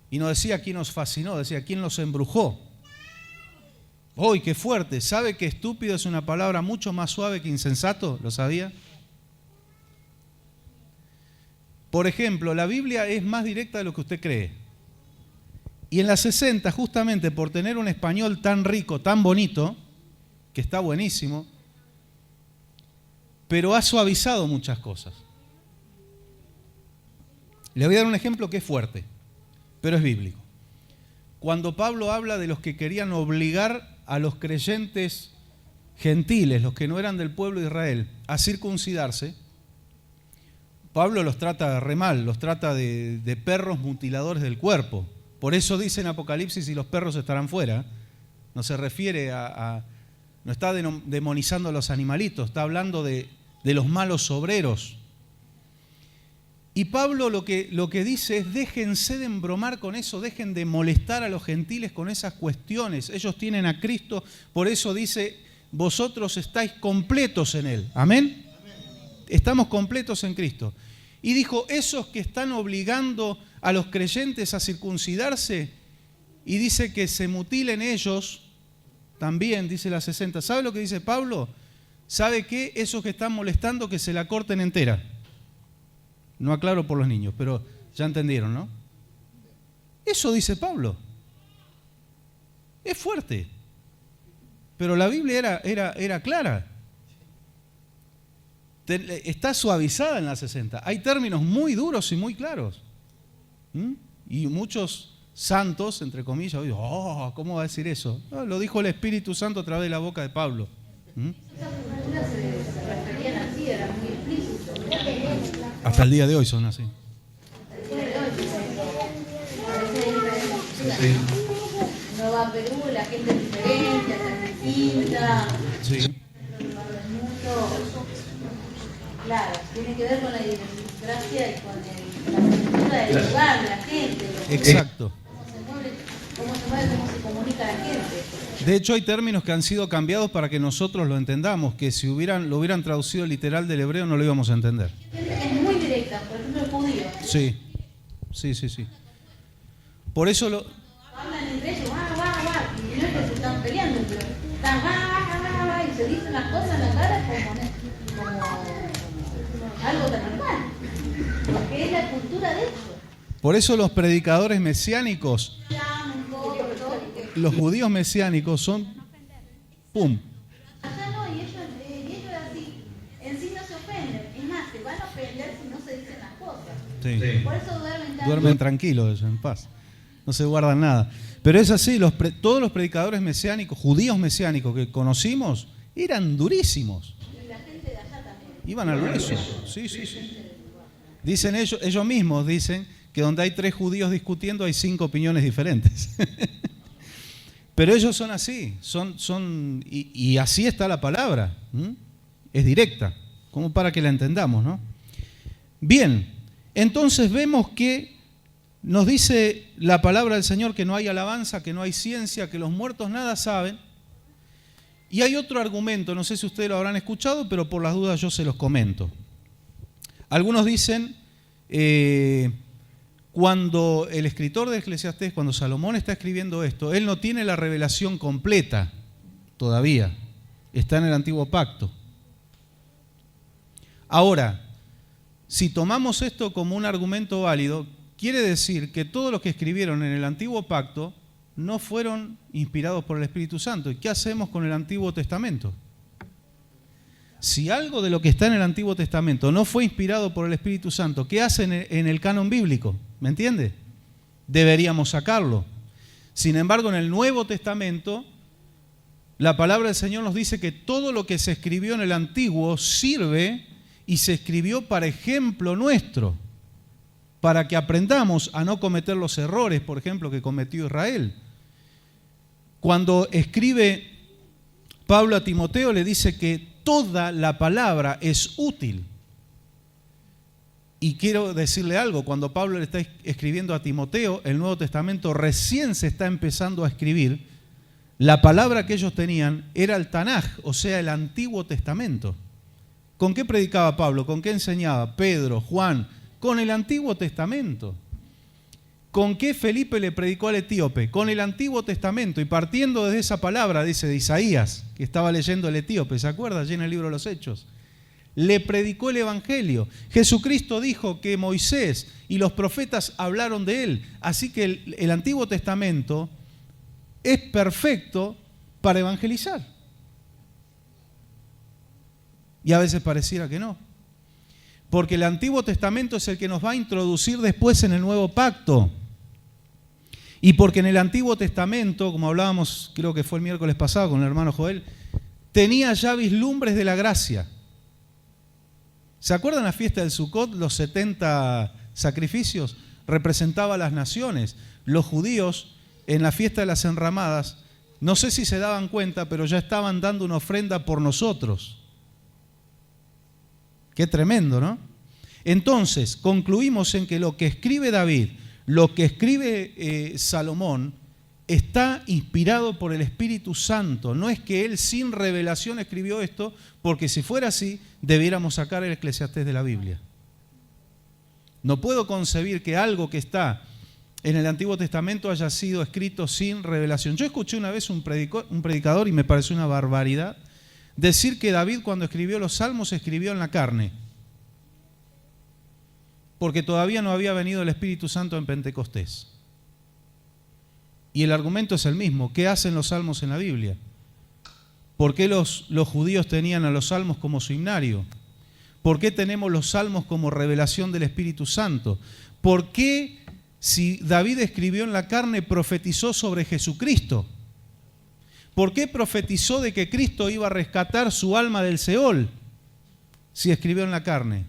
Y no decía quién os fascinó, decía quién los embrujó. ¡Uy, qué fuerte! ¿Sabe que estúpido es una palabra mucho más suave que insensato? ¿Lo sabía? Por ejemplo, la Biblia es más directa de lo que usted cree. Y en la 60, justamente por tener un español tan rico, tan bonito, que está buenísimo, pero ha suavizado muchas cosas. Le voy a dar un ejemplo que es fuerte, pero es bíblico. Cuando Pablo habla de los que querían obligar a los creyentes gentiles, los que no eran del pueblo de Israel, a circuncidarse, Pablo los trata re mal, los trata de perros mutiladores del cuerpo. Por eso dice en Apocalipsis, y los perros estarán fuera. No se refiere no está demonizando a los animalitos, está hablando de los malos obreros. Y Pablo lo que dice es: déjense de embromar con eso, dejen de molestar a los gentiles con esas cuestiones. Ellos tienen a Cristo, por eso dice: vosotros estáis completos en Él. ¿Amén? Estamos completos en Cristo. Y dijo: esos que están obligando a los creyentes a circuncidarse, y dice que se mutilen ellos, también dice la 60. ¿Sabe lo que dice Pablo? ¿Sabe qué? Esos que están molestando, que se la corten entera. No aclaro por los niños, pero ya entendieron, ¿no? Eso dice Pablo. Es fuerte. Pero la Biblia era clara. Está suavizada en la 60. Hay términos muy duros y muy claros. Y muchos santos, entre comillas, oh, ¿cómo va a decir eso? No, lo dijo el Espíritu Santo a través de la boca de Pablo. Esas culturas se referían así, eran muy explícitos. Hasta el día de hoy son así. Sí. No va a Perú, la gente es diferente, es distinta. Sí. Dentro del mundo, claro, tiene que ver con la idiosincrasia y con la cultura del lugar, la gente. Exacto. Cómo se comunica la gente. De hecho, hay términos que han sido cambiados para que nosotros lo entendamos, que si lo hubieran traducido literal del hebreo no lo íbamos a entender. Es muy directa, por ejemplo, el judío. Sí. Por eso Hablan entre ellos, y no es que se están peleando, pero están y se dicen las cosas en la cara como algo tan normal. Porque es la cultura de ellos. Por eso los predicadores mesiánicos, los judíos mesiánicos son ¡pum! Allá no, y ellos así, en sí no se ofenden. Es más, se van a ofender si no se dicen las cosas. Sí. Por eso Duermen tranquilos, en paz. No se guardan nada. Pero es así, todos los predicadores mesiánicos, judíos mesiánicos que conocimos, eran durísimos. Y la gente de allá también. Iban al grueso. Sí. Dicen ellos mismos dicen que donde hay 3 judíos discutiendo hay 5 opiniones diferentes. Pero ellos son así, y así está la palabra. Es directa, como para que la entendamos, ¿no? Bien, entonces vemos que nos dice la palabra del Señor que no hay alabanza, que no hay ciencia, que los muertos nada saben. Y hay otro argumento, no sé si ustedes lo habrán escuchado, pero por las dudas yo se los comento. Algunos dicen, cuando el escritor de Eclesiastés, cuando Salomón está escribiendo esto, él no tiene la revelación completa todavía, está en el Antiguo Pacto. Ahora, si tomamos esto como un argumento válido, quiere decir que todos los que escribieron en el Antiguo Pacto no fueron inspirados por el Espíritu Santo. ¿Y qué hacemos con el Antiguo Testamento? Si algo de lo que está en el Antiguo Testamento no fue inspirado por el Espíritu Santo, ¿qué hacen en el canon bíblico? ¿Me entiende? Deberíamos sacarlo. Sin embargo, en el Nuevo Testamento, la palabra del Señor nos dice que todo lo que se escribió en el Antiguo sirve y se escribió para ejemplo nuestro, para que aprendamos a no cometer los errores, por ejemplo, que cometió Israel. Cuando escribe Pablo a Timoteo, le dice que toda la palabra es útil. Y quiero decirle algo, cuando Pablo le está escribiendo a Timoteo, el Nuevo Testamento recién se está empezando a escribir, la palabra que ellos tenían era el Tanaj, o sea, el Antiguo Testamento. ¿Con qué predicaba Pablo? ¿Con qué enseñaba Pedro, Juan? Con el Antiguo Testamento. ¿Con qué Felipe le predicó al etíope? Con el Antiguo Testamento. Y partiendo desde esa palabra, dice de Isaías, que estaba leyendo el etíope, ¿se acuerda? Allí en el libro de los Hechos. Le predicó el Evangelio. Jesucristo dijo que Moisés y los profetas hablaron de él. Así que el Antiguo Testamento es perfecto para evangelizar. Y a veces pareciera que no. Porque el Antiguo Testamento es el que nos va a introducir después en el Nuevo Pacto. Y porque en el Antiguo Testamento, como hablábamos, creo que fue el miércoles pasado con el hermano Joel, tenía ya vislumbres de la gracia. ¿Se acuerdan la fiesta del Sukkot? Los 70 sacrificios representaban a las naciones. Los judíos en la fiesta de las enramadas, no sé si se daban cuenta, pero ya estaban dando una ofrenda por nosotros. Qué tremendo, ¿no? Entonces, concluimos en que lo que escribe David, lo que escribe Salomón, está inspirado por el Espíritu Santo. No es que él sin revelación escribió esto, porque si fuera así, debiéramos sacar el Eclesiastés de la Biblia. No puedo concebir que algo que está en el Antiguo Testamento haya sido escrito sin revelación. Yo escuché una vez un predicador y me pareció una barbaridad decir que David cuando escribió los Salmos escribió en la carne, porque todavía no había venido el Espíritu Santo en Pentecostés. Y el argumento es el mismo. ¿Qué hacen los Salmos en la Biblia? ¿Por qué los judíos tenían a los Salmos como su himnario? ¿Por qué tenemos los Salmos como revelación del Espíritu Santo? ¿Por qué, si David escribió en la carne, profetizó sobre Jesucristo? ¿Por qué profetizó de que Cristo iba a rescatar su alma del Seol si escribió en la carne?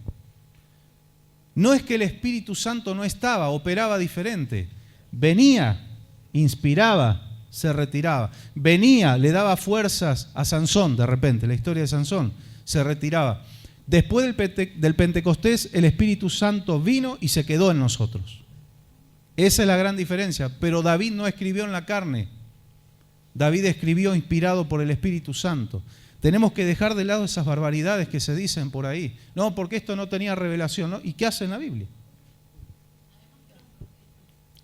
No es que el Espíritu Santo no estaba, operaba diferente. Venía, inspiraba, se retiraba. Venía, le daba fuerzas a Sansón, de repente, la historia de Sansón, se retiraba. Después del Pentecostés, el Espíritu Santo vino y se quedó en nosotros. Esa es la gran diferencia. Pero David no escribió en la carne. David escribió inspirado por el Espíritu Santo. Tenemos que dejar de lado esas barbaridades que se dicen por ahí. No, porque esto no tenía revelación, ¿no? ¿Y qué hace en la Biblia?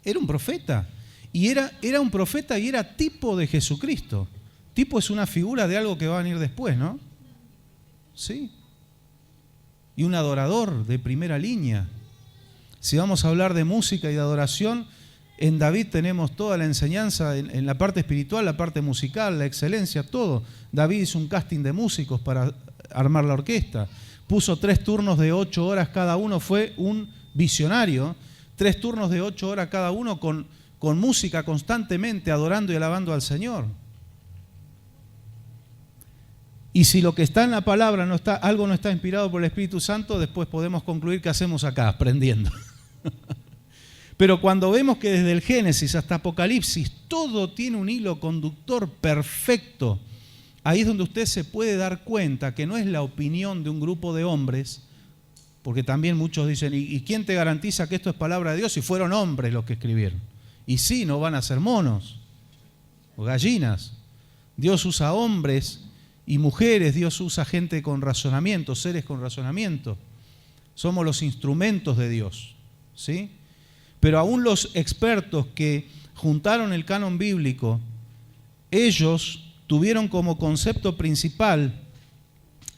Era un profeta. Y era un profeta y era tipo de Jesucristo. Tipo es una figura de algo que va a venir después, ¿no? Sí. Y un adorador de primera línea. Si vamos a hablar de música y de adoración, en David tenemos toda la enseñanza en la parte espiritual, la parte musical, la excelencia, todo. David hizo un casting de músicos para armar la orquesta. Puso 3 turnos de 8 horas cada uno, fue un visionario. 3 turnos de 8 horas cada uno con música constantemente, adorando y alabando al Señor. Y si lo que está en la palabra algo no está inspirado por el Espíritu Santo, después podemos concluir qué hacemos acá, aprendiendo. Pero cuando vemos que desde el Génesis hasta Apocalipsis todo tiene un hilo conductor perfecto, ahí es donde usted se puede dar cuenta que no es la opinión de un grupo de hombres, porque también muchos dicen, ¿y quién te garantiza que esto es palabra de Dios si fueron hombres los que escribieron? Y sí, no van a ser monos o gallinas. Dios usa hombres y mujeres, Dios usa gente con razonamiento, seres con razonamiento. Somos los instrumentos de Dios, ¿sí? Pero aún los expertos que juntaron el canon bíblico, ellos tuvieron como concepto principal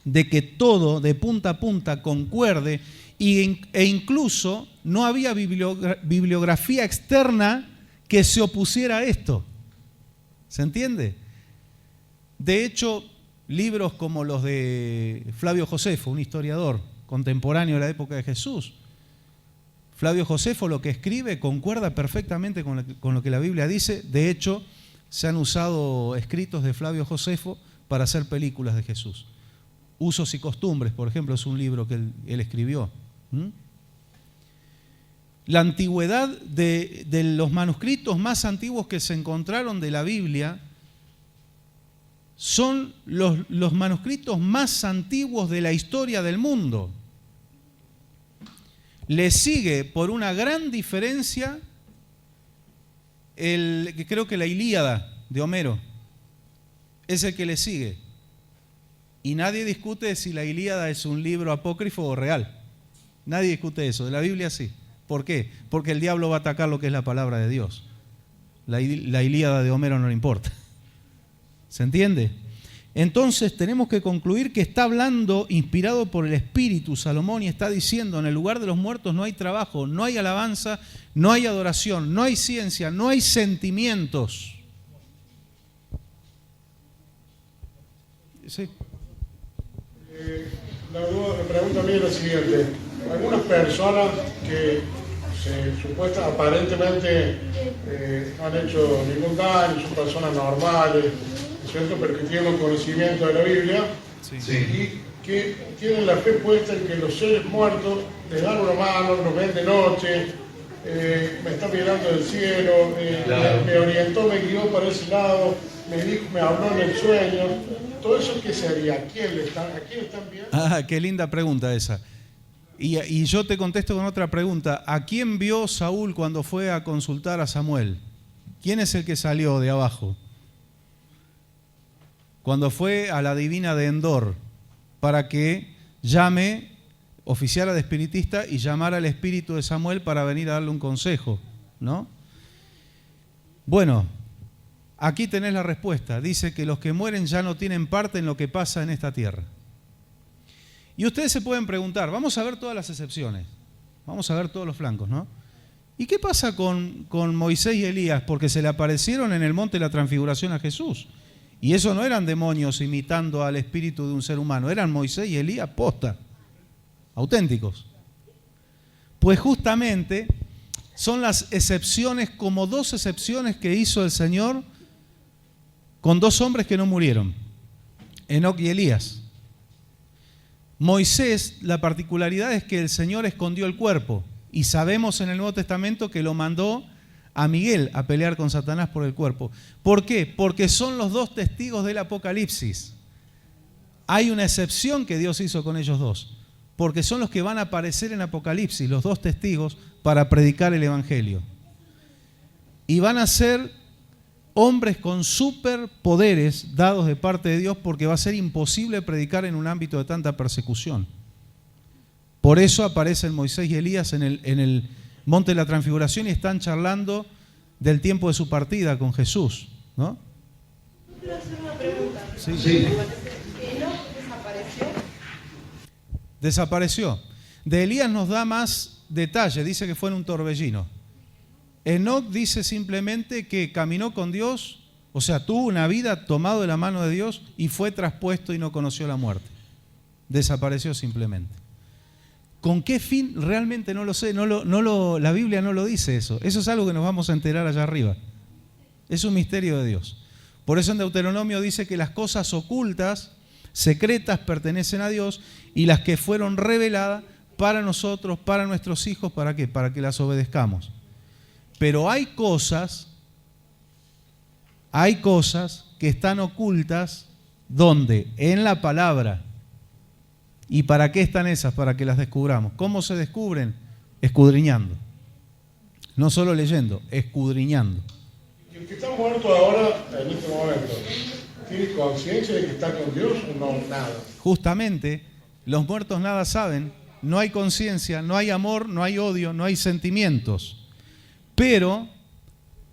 de que todo de punta a punta concuerde e incluso no había bibliografía externa que se opusiera a esto. ¿Se entiende? De hecho, libros como los de Flavio Josefo, un historiador contemporáneo de la época de Jesús, Flavio Josefo lo que escribe concuerda perfectamente con lo que la Biblia dice. De hecho, se han usado escritos de Flavio Josefo para hacer películas de Jesús. Usos y costumbres, por ejemplo, es un libro que él escribió. La antigüedad de los manuscritos más antiguos que se encontraron de la Biblia son los manuscritos más antiguos de la historia del mundo. Le sigue por una gran diferencia creo que la Ilíada de Homero es el que le sigue. Y nadie discute si la Ilíada es un libro apócrifo o real. Nadie discute eso, de la Biblia sí. ¿Por qué? Porque el diablo va a atacar lo que es la palabra de Dios. La Ilíada de Homero no le importa. ¿Se entiende? Entonces tenemos que concluir que está hablando inspirado por el Espíritu Salomón y está diciendo: en el lugar de los muertos no hay trabajo, no hay alabanza, no hay adoración, no hay ciencia, no hay sentimientos. Sí. La pregunta mía es la siguiente. Algunas personas que aparentemente no han hecho ningún daño, son personas normales, ¿cierto? Pero que tienen un conocimiento de la Biblia, sí, y que tienen la fe puesta en que los seres muertos les dan una mano, los ven de noche, me está mirando del cielo, claro, me orientó, me guió para ese lado, me habló en el sueño. Todo eso, ¿qué sería? ¿A quién están viendo? Ah, qué linda pregunta esa. Y yo te contesto con otra pregunta. ¿A quién vio Saúl cuando fue a consultar a Samuel? ¿Quién es el que salió de abajo? Cuando fue a la divina de Endor para que oficiara de espiritista y llamara al espíritu de Samuel para venir a darle un consejo, ¿no? Bueno, aquí tenés la respuesta. Dice que los que mueren ya no tienen parte en lo que pasa en esta tierra. Y ustedes se pueden preguntar, vamos a ver todas las excepciones, vamos a ver todos los flancos, ¿no? ¿Y qué pasa con Moisés y Elías? Porque se le aparecieron en el monte de la transfiguración a Jesús. Y eso no eran demonios imitando al espíritu de un ser humano, eran Moisés y Elías posta, auténticos. Pues justamente son las excepciones, como dos excepciones que hizo el Señor con dos hombres que no murieron, Enoc y Elías. Moisés, la particularidad es que el Señor escondió el cuerpo y sabemos en el Nuevo Testamento que lo mandó a Miguel a pelear con Satanás por el cuerpo. ¿Por qué? Porque son los dos testigos del Apocalipsis. Hay una excepción que Dios hizo con ellos dos, porque son los que van a aparecer en Apocalipsis, los dos testigos, para predicar el Evangelio. Y van a ser hombres con superpoderes dados de parte de Dios, porque va a ser imposible predicar en un ámbito de tanta persecución. Por eso aparecen Moisés y Elías en el monte de la transfiguración y están charlando del tiempo de su partida con Jesús, ¿no? ¿Puedo hacer una pregunta? Sí. ¿Enoc desapareció? Desapareció. De Elías nos da más detalle, dice que fue en un torbellino. Enoc dice simplemente que caminó con Dios, o sea, tuvo una vida tomado de la mano de Dios y fue traspuesto y no conoció la muerte. Desapareció simplemente. ¿Con qué fin? Realmente no lo sé, la Biblia no lo dice eso. Eso es algo que nos vamos a enterar allá arriba. Es un misterio de Dios. Por eso en Deuteronomio dice que las cosas ocultas, secretas, pertenecen a Dios, y las que fueron reveladas para nosotros, para nuestros hijos, ¿para qué? Para que las obedezcamos. Pero hay cosas que están ocultas, ¿dónde? En la palabra. ¿Y para qué están esas? Para que las descubramos. ¿Cómo se descubren? Escudriñando. No solo leyendo, escudriñando. El que está muerto ahora, en este momento, ¿tiene conciencia de que está con Dios o no? Nada. Justamente, los muertos nada saben, no hay conciencia, no hay amor, no hay odio, no hay sentimientos. Pero,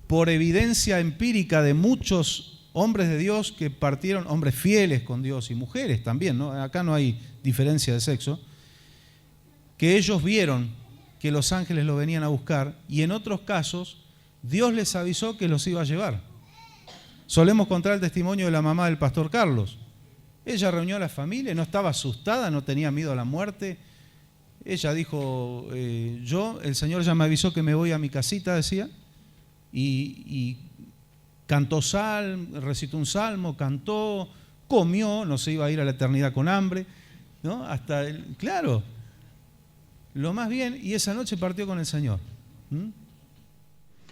por evidencia empírica de muchos hombres de Dios que partieron, hombres fieles con Dios y mujeres también, ¿no? Acá no hay diferencia de sexo, que ellos vieron que los ángeles lo venían a buscar y en otros casos Dios les avisó que los iba a llevar. Solemos contar el testimonio de la mamá del pastor Carlos. Ella reunió a la familia, no estaba asustada, no tenía miedo a la muerte. Ella dijo, el Señor ya me avisó que me voy a mi casita, decía, y cantó recitó un salmo, cantó, comió, no se iba a ir a la eternidad con hambre, ¿no? Claro, lo más bien, y esa noche partió con el Señor. En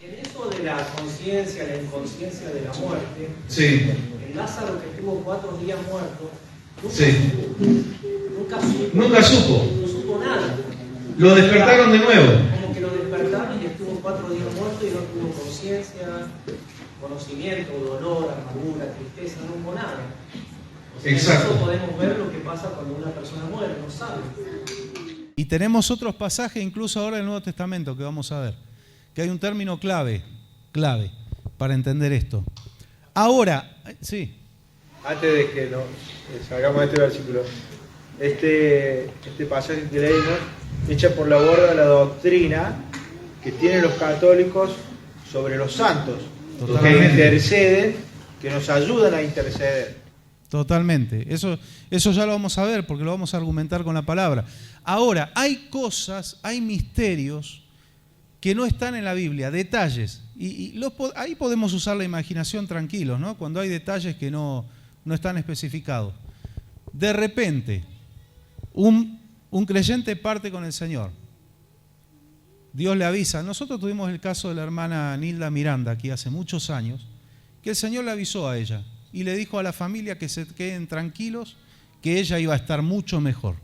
eso de la conciencia, la inconsciencia de la muerte, Sí. el Lázaro que estuvo 4 días muerto, Nunca supo. No supo nada. Lo despertaron de nuevo. Como que lo despertaron y estuvo 4 días muerto y no tuvo conciencia, conocimiento, dolor, amargura, tristeza, no hubo nada. O sea, Exacto. En eso podemos ver lo que pasa cuando una persona muere, no sabe. Y tenemos otros pasajes, incluso ahora en el Nuevo Testamento, que vamos a ver, que hay un término clave para entender esto. Ahora, sí. Antes de que salgamos de este versículo, este pasaje que leímos echa por la borda la doctrina que tienen los católicos sobre los santos, Totalmente. que interceden, que nos ayudan a interceder. Totalmente. Eso ya lo vamos a ver porque lo vamos a argumentar con la palabra. Ahora, hay cosas, hay misterios que no están en la Biblia, detalles. Ahí podemos usar la imaginación tranquilos, ¿no? Cuando hay detalles que no están especificados. De repente, un creyente parte con el Señor. Dios le avisa. Nosotros tuvimos el caso de la hermana Nilda Miranda aquí hace muchos años, que el Señor le avisó a ella y le dijo a la familia que se queden tranquilos, que ella iba a estar mucho mejor.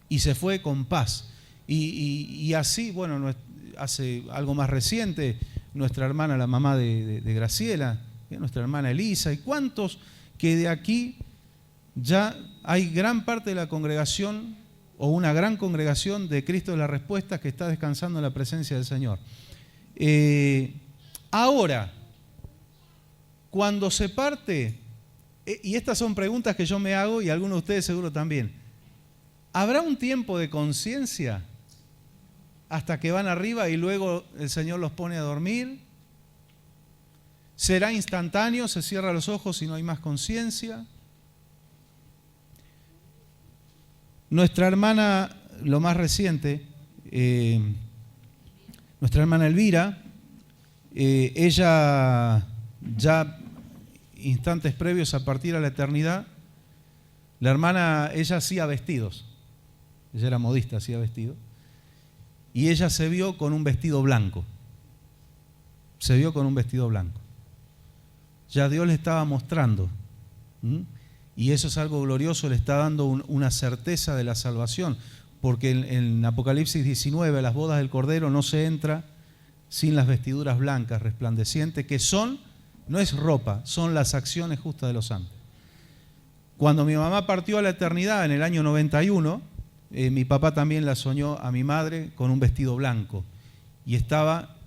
Y se fue con paz. Y así, bueno, hace algo más reciente, nuestra hermana, la mamá de Graciela, nuestra hermana Elisa, y cuántos que de aquí ya hay gran parte de la congregación, o una gran congregación de Cristo de la Respuesta que está descansando en la presencia del Señor. Ahora, cuando se parte, y estas son preguntas que yo me hago y algunos de ustedes seguro también, ¿habrá un tiempo de conciencia hasta que van arriba y luego el Señor los pone a dormir? ¿Será instantáneo? ¿Se cierran los ojos y no hay más conciencia? Nuestra hermana, lo más reciente, nuestra hermana Elvira, ella ya instantes previos a partir a la eternidad, la hermana, ella hacía vestidos, ella era modista, hacía vestidos, y ella se vio con un vestido blanco, ya Dios le estaba mostrando, y eso es algo glorioso, le está dando una certeza de la salvación, porque en Apocalipsis 19, a las bodas del Cordero no se entra sin las vestiduras blancas, resplandecientes, que no es ropa, son las acciones justas de los santos. Cuando mi mamá partió a la eternidad en el año 91, mi papá también la soñó a mi madre con un vestido blanco y estaba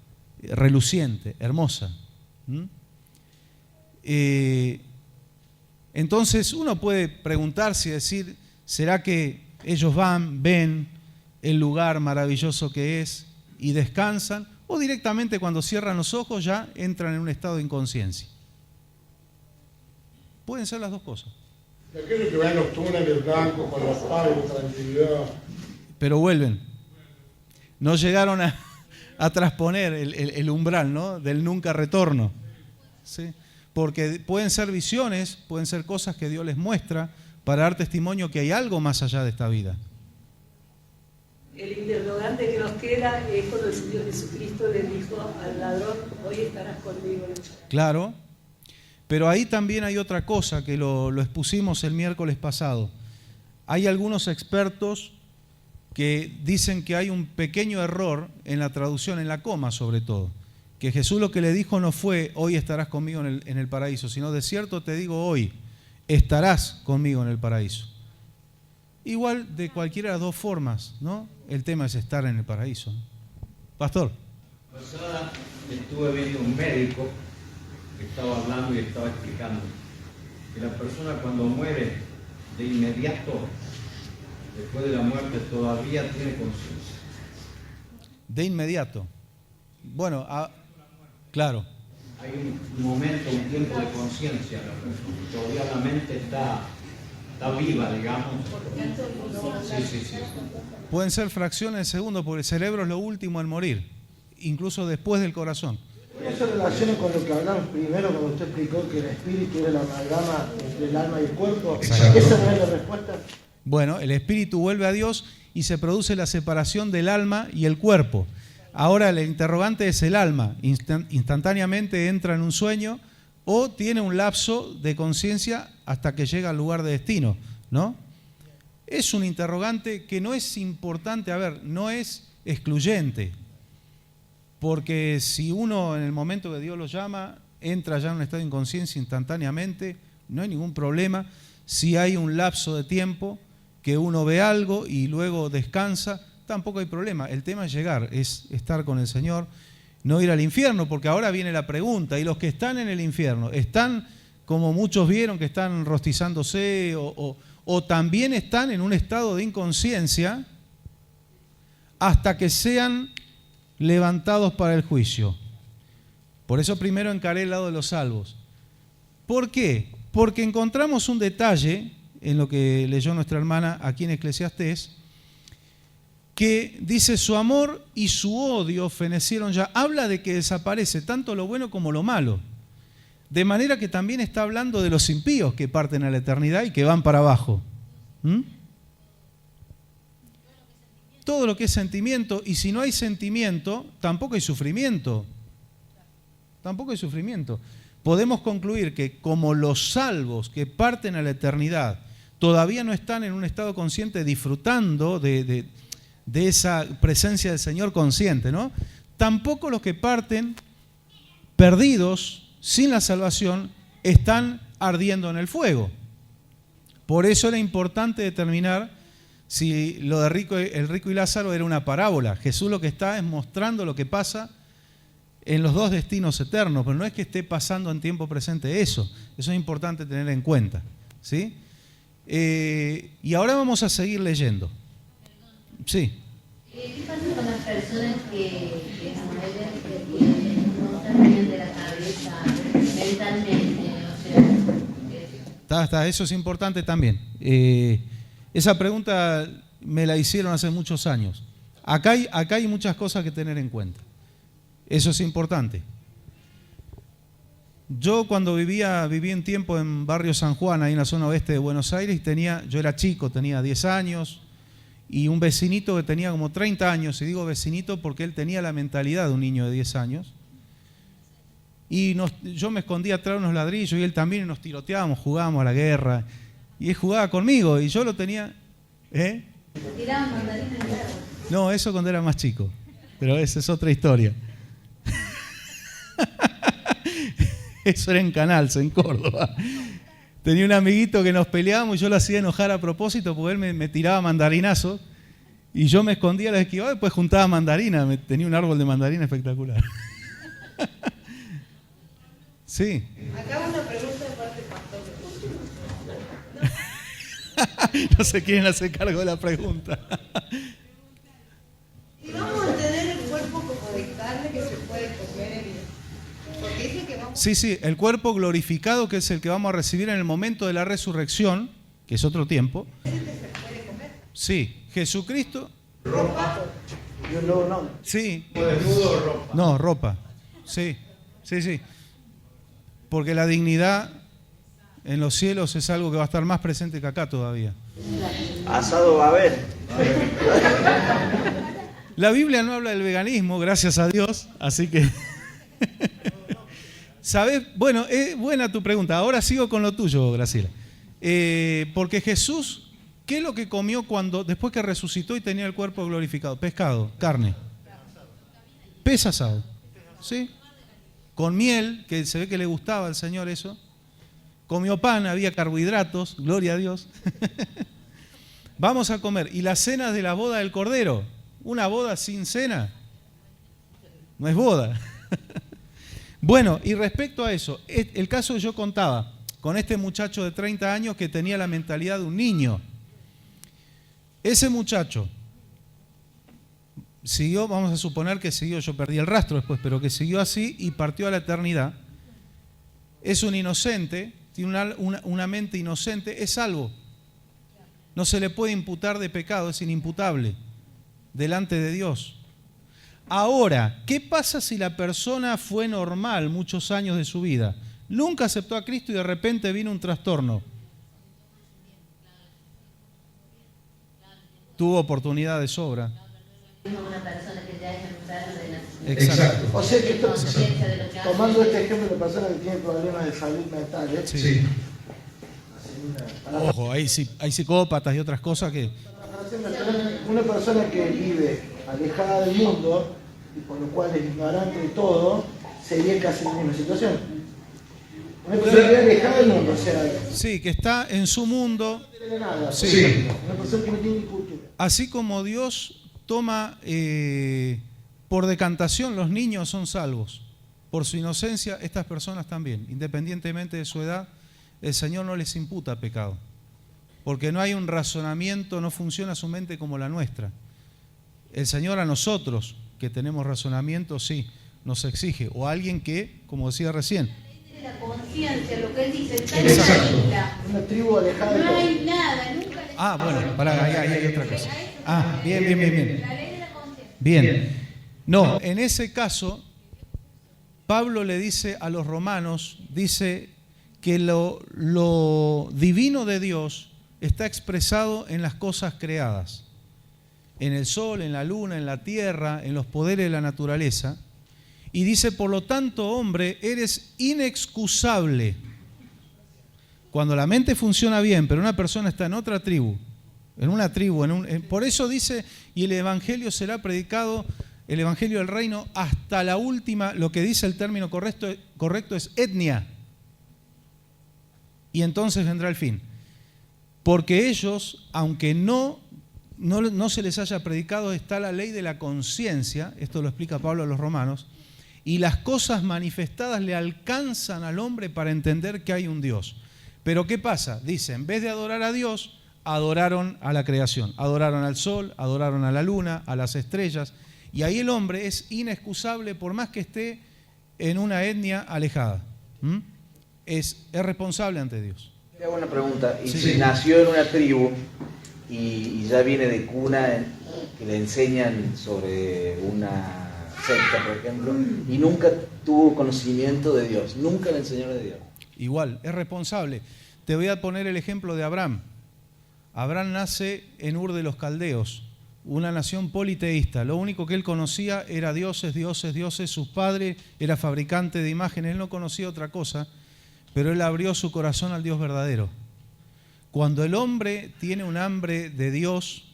reluciente, hermosa. Entonces uno puede preguntarse y decir, ¿será que ellos ven el lugar maravilloso que es y descansan? ¿O directamente cuando cierran los ojos ya entran en un estado de inconsciencia? Pueden ser las dos cosas. De aquellos que ven los túneles blancos con la paz y la tranquilidad. Pero vuelven. No llegaron a trasponer el umbral, ¿no?, del nunca retorno. ¿Sí? Porque pueden ser visiones, pueden ser cosas que Dios les muestra para dar testimonio que hay algo más allá de esta vida. el interrogante que nos queda es cuando el Señor Jesucristo le dijo al ladrón, hoy estarás conmigo. Claro, pero ahí también hay otra cosa que lo expusimos el miércoles pasado. Hay algunos expertos que dicen que hay un pequeño error en la traducción, en la coma sobre todo. Que Jesús lo que le dijo no fue, hoy estarás conmigo en el paraíso, sino de cierto te digo hoy, estarás conmigo en el paraíso. Igual de cualquiera de las dos formas, ¿no? El tema es estar en el paraíso. Pastor. Pasada estuve viendo un médico que estaba hablando y estaba explicando que la persona cuando muere de inmediato, después de la muerte, todavía tiene conciencia. De inmediato. Bueno, claro. Hay un momento, un tiempo de conciencia en la persona. Todavía la mente está viva, digamos. Sí. Pueden ser fracciones de segundo, porque el cerebro es lo último en morir, incluso después del corazón. Eso relaciona con lo que hablamos primero cuando usted explicó que el espíritu era la amalgama entre el alma y el cuerpo. ¿Esa no es la respuesta? Bueno, el espíritu vuelve a Dios y se produce la separación del alma y el cuerpo. Ahora el interrogante es el alma. Instantáneamente entra en un sueño o tiene un lapso de conciencia hasta que llega al lugar de destino, ¿no? Es un interrogante que no es importante, no es excluyente. Porque si uno en el momento que Dios lo llama, entra ya en un estado de inconsciencia instantáneamente, no hay ningún problema. Si hay un lapso de tiempo que uno ve algo y luego descansa, tampoco hay problema. El tema es llegar, es estar con el Señor, no ir al infierno, porque ahora viene la pregunta, ¿y los que están en el infierno, están como muchos vieron que están rostizándose o también están en un estado de inconsciencia hasta que sean levantados para el juicio? Por eso primero encaré el lado de los salvos. ¿Por qué? Porque encontramos un detalle en lo que leyó nuestra hermana aquí en Eclesiastés, que dice su amor y su odio fenecieron ya. Habla de que desaparece tanto lo bueno como lo malo. De manera que también está hablando de los impíos que parten a la eternidad y que van para abajo. Todo lo que es sentimiento, y si no hay sentimiento, tampoco hay sufrimiento. Tampoco hay sufrimiento. Podemos concluir que como los salvos que parten a la eternidad todavía no están en un estado consciente disfrutando de esa presencia del Señor consciente, ¿no? Tampoco los que parten perdidos, sin la salvación, están ardiendo en el fuego. Por eso era importante determinar si lo de el rico y Lázaro era una parábola. Jesús lo que está es mostrando lo que pasa en los dos destinos eternos, pero no es que esté pasando en tiempo presente eso. Eso es importante tener en cuenta, ¿sí? Y ahora vamos a seguir leyendo. Sí. ¿Qué pasa con las personas que no están bien de la cabeza mentalmente? Eso es importante también. Esa pregunta me la hicieron hace muchos años. Acá hay muchas cosas que tener en cuenta. Eso es importante. Yo cuando viví un tiempo en Barrio San Juan, ahí en la zona oeste de Buenos Aires, yo era chico, tenía 10 años, y un vecinito que tenía como 30 años, y digo vecinito porque él tenía la mentalidad de un niño de 10 años, y yo me escondía atrás de unos ladrillos, y él también, y nos tiroteábamos, jugábamos a la guerra, y él jugaba conmigo, y yo lo tenía... ¿Tiraban mandarinas en el árbol? No, eso cuando era más chico, pero esa es otra historia. Eso era en Canals, en Córdoba. Tenía un amiguito que nos peleábamos y yo lo hacía enojar a propósito porque él me tiraba mandarinazos y yo me escondía, los esquivaba y después juntaba mandarinas. Tenía un árbol de mandarina espectacular. Sí. Acá una pregunta de parte del pastor. No se quieren hacer cargo de la pregunta. Si vamos a tener el cuerpo como de carne que se puede comer, porque dice que vamos... Sí, el cuerpo glorificado, que es el que vamos a recibir en el momento de la resurrección, que es otro tiempo. ¿Ese se puede comer? Sí, Jesucristo. ¿Ropa? Yo no. Sí. ¿Desnudo o ropa? No, ropa. Sí. Porque la dignidad en los cielos es algo que va a estar más presente que acá todavía. Asado va a haber. La Biblia no habla del veganismo, gracias a Dios, así que... ¿Sabes? Bueno, es buena tu pregunta. Ahora sigo con lo tuyo, Graciela. Porque Jesús, ¿qué es lo que comió después que resucitó y tenía el cuerpo glorificado? Pescado, carne. Pez asado. ¿Sí? Con miel, que se ve que le gustaba al Señor eso. Comió pan, había carbohidratos, gloria a Dios. Vamos a comer. ¿Y las cenas de la boda del Cordero? ¿Una boda sin cena? No es boda. Bueno, y respecto a eso, el caso que yo contaba con este muchacho de 30 años que tenía la mentalidad de un niño. Ese muchacho siguió, vamos a suponer que siguió, yo perdí el rastro después, pero que siguió así y partió a la eternidad. Es un inocente, tiene una mente inocente, es salvo. No se le puede imputar de pecado, es inimputable delante de Dios. Ahora, ¿qué pasa si la persona fue normal muchos años de su vida? Nunca aceptó a Cristo y de repente vino un trastorno. Tuvo oportunidad de sobra. Una persona que ya es enferma de nacimiento. Exacto. O sea que tomando este ejemplo de personas que tienen problemas de salud mentales. Sí. Ojo, hay psicópatas y otras cosas que... Una persona que vive alejada del mundo y por lo cual es ignorante de todo, sería casi la misma situación. Una persona que vive alejada del mundo, o sea... Sí, que está en su mundo. No tiene nada. Sí. Una persona que no tiene ni cultura. Así como Dios toma por decantación, los niños son salvos. Por su inocencia, estas personas también, independientemente de su edad, el Señor no les imputa pecado. Porque no hay un razonamiento, no funciona su mente como la nuestra. El Señor a nosotros, que tenemos razonamiento, sí, nos exige. O a alguien que, como decía recién... La conciencia, lo que él dice, está en la isla. Una tribu alejada de todo. No hay nada, nunca... Ah, bueno, pará, ahí hay otra cosa. Ah, bien. La ley de la conciencia. Bien. No, en ese caso, Pablo le dice a los romanos, dice que lo divino de Dios está expresado en las cosas creadas, en el sol, en la luna, en la tierra, en los poderes de la naturaleza. Y dice, por lo tanto, hombre, eres inexcusable. Cuando la mente funciona bien, pero una persona está en otra tribu, por eso dice, y el evangelio será predicado, el evangelio del reino, hasta la última, lo que dice el término correcto es etnia. Y entonces vendrá el fin. Porque ellos, aunque no se les haya predicado, está la ley de la conciencia, esto lo explica Pablo a los romanos, y las cosas manifestadas le alcanzan al hombre para entender que hay un Dios. Pero ¿qué pasa? Dice, en vez de adorar a Dios, adoraron a la creación, adoraron al sol, adoraron a la luna, a las estrellas, y ahí el hombre es inexcusable por más que esté en una etnia alejada. Es responsable ante Dios. Te hago una pregunta, y Sí. si nació en una tribu y ya viene de cuna que le enseñan sobre una secta, por ejemplo, y nunca tuvo conocimiento de Dios, nunca le enseñaron de Dios. Igual, es responsable. Te voy a poner el ejemplo de Abraham. Abraham nace en Ur de los Caldeos, una nación politeísta. Lo único que él conocía era dioses. Su padre era fabricante de imágenes, él no conocía otra cosa, pero él abrió su corazón al Dios verdadero. Cuando el hombre tiene un hambre de Dios,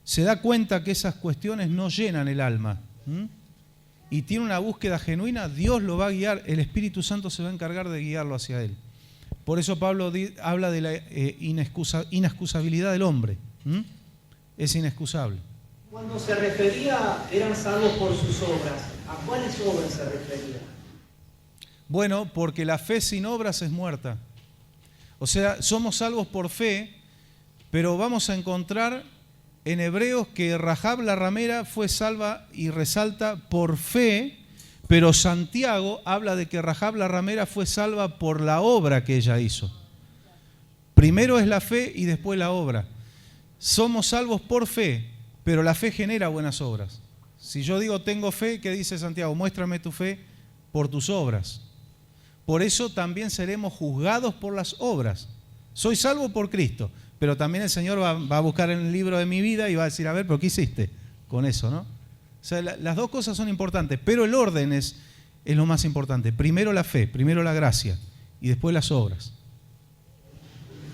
se da cuenta que esas cuestiones no llenan el alma. Y tiene una búsqueda genuina, Dios lo va a guiar, el Espíritu Santo se va a encargar de guiarlo hacia él. Por eso Pablo habla de la inexcusabilidad del hombre. Es inexcusable. Cuando se refería, eran salvos por sus obras, ¿a cuáles obras se refería? Bueno, porque la fe sin obras es muerta. O sea, somos salvos por fe, pero vamos a encontrar en Hebreos que Rahab la ramera fue salva y resalta por fe, pero Santiago habla de que Rahab la ramera fue salva por la obra que ella hizo. Primero es la fe y después la obra. Somos salvos por fe, pero la fe genera buenas obras. Si yo digo tengo fe, ¿qué dice Santiago? Muéstrame tu fe por tus obras. Por eso también seremos juzgados por las obras. Soy salvo por Cristo, pero también el Señor va a buscar en el libro de mi vida y va a decir, a ver, ¿pero qué hiciste con eso, no? O sea, las dos cosas son importantes, pero el orden es lo más importante. Primero la fe, primero la gracia y después las obras.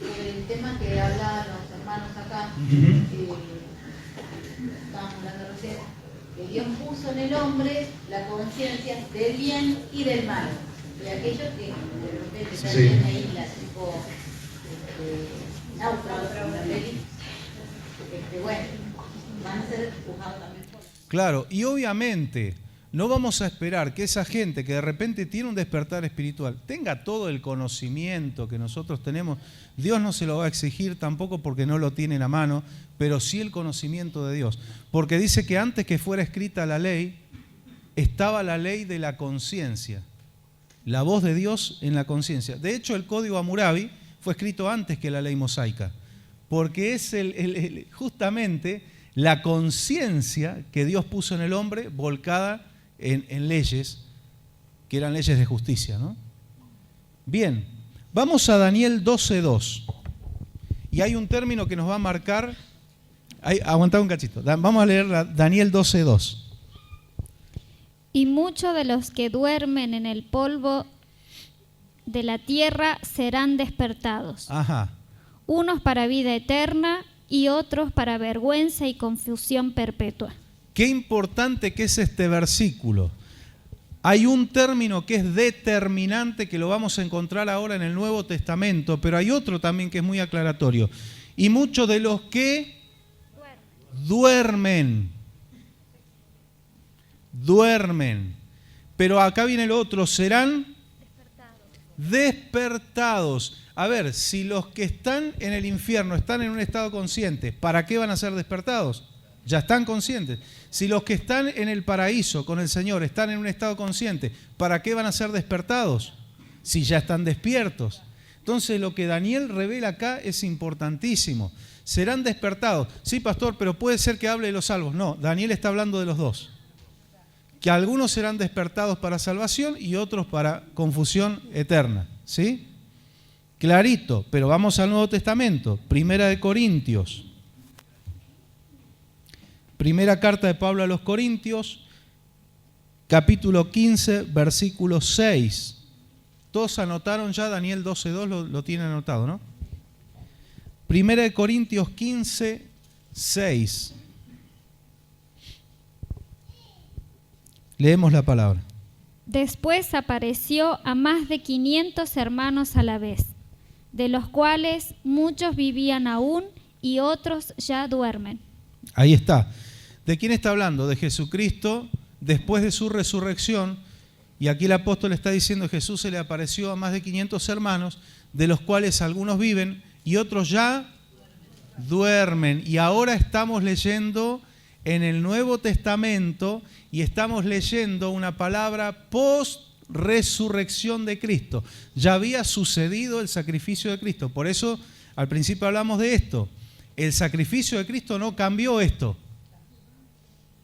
El tema que hablan los hermanos acá, estábamos hablando recién, que Dios puso en el hombre la conciencia del bien y del mal. De aquellos que de repente están en la isla, tipo náufragos, bueno, van a ser juzgados también por eso. Claro, y obviamente no vamos a esperar que esa gente que de repente tiene un despertar espiritual tenga todo el conocimiento que nosotros tenemos. Dios no se lo va a exigir tampoco porque no lo tienen a mano, pero sí el conocimiento de Dios. Porque dice que antes que fuera escrita la ley, estaba la ley de la conciencia. La voz de Dios en la conciencia. De hecho, el Código Hammurabi fue escrito antes que la ley mosaica, porque es justamente la conciencia que Dios puso en el hombre volcada en leyes, que eran leyes de justicia, ¿no? Bien, vamos a Daniel 12:2. Y hay un término que nos va a marcar. Aguantá un cachito. Vamos a leer Daniel 12:2. Y muchos de los que duermen en el polvo de la tierra serán despertados. Ajá. Unos para vida eterna y otros para vergüenza y confusión perpetua. Qué importante que es este versículo. Hay un término que es determinante, que lo vamos a encontrar ahora en el Nuevo Testamento, pero hay otro también que es muy aclaratorio. Y muchos de los que duermen. Pero acá viene el otro, serán despertados. A ver, si los que están en el infierno están en un estado consciente, ¿para qué van a ser despertados? Ya están conscientes. Si los que están en el paraíso con el Señor están en un estado consciente, ¿para qué van a ser despertados? Si ya están despiertos. Entonces lo que Daniel revela acá es importantísimo. Serán despertados. Sí, pastor, pero puede ser que hable de los salvos. No, Daniel está hablando de los dos. Que algunos serán despertados para salvación y otros para confusión eterna. ¿Sí? Clarito, pero vamos al Nuevo Testamento. Primera de Corintios. Primera carta de Pablo a los Corintios, capítulo 15, versículo 6. Todos anotaron ya, Daniel 12:2 lo tienen anotado, ¿no? Primera de Corintios 15, 6. Leemos la palabra. Después apareció a más de 500 hermanos a la vez, de los cuales muchos vivían aún y otros ya duermen. Ahí está. ¿De quién está hablando? De Jesucristo después de su resurrección. Y aquí el apóstol está diciendo que Jesús se le apareció a más de 500 hermanos, de los cuales algunos viven y otros ya duermen. Y ahora estamos leyendo en el Nuevo Testamento y estamos leyendo una palabra post-resurrección de Cristo. Ya había sucedido el sacrificio de Cristo. Por eso al principio hablamos de esto. El sacrificio de Cristo no cambió esto.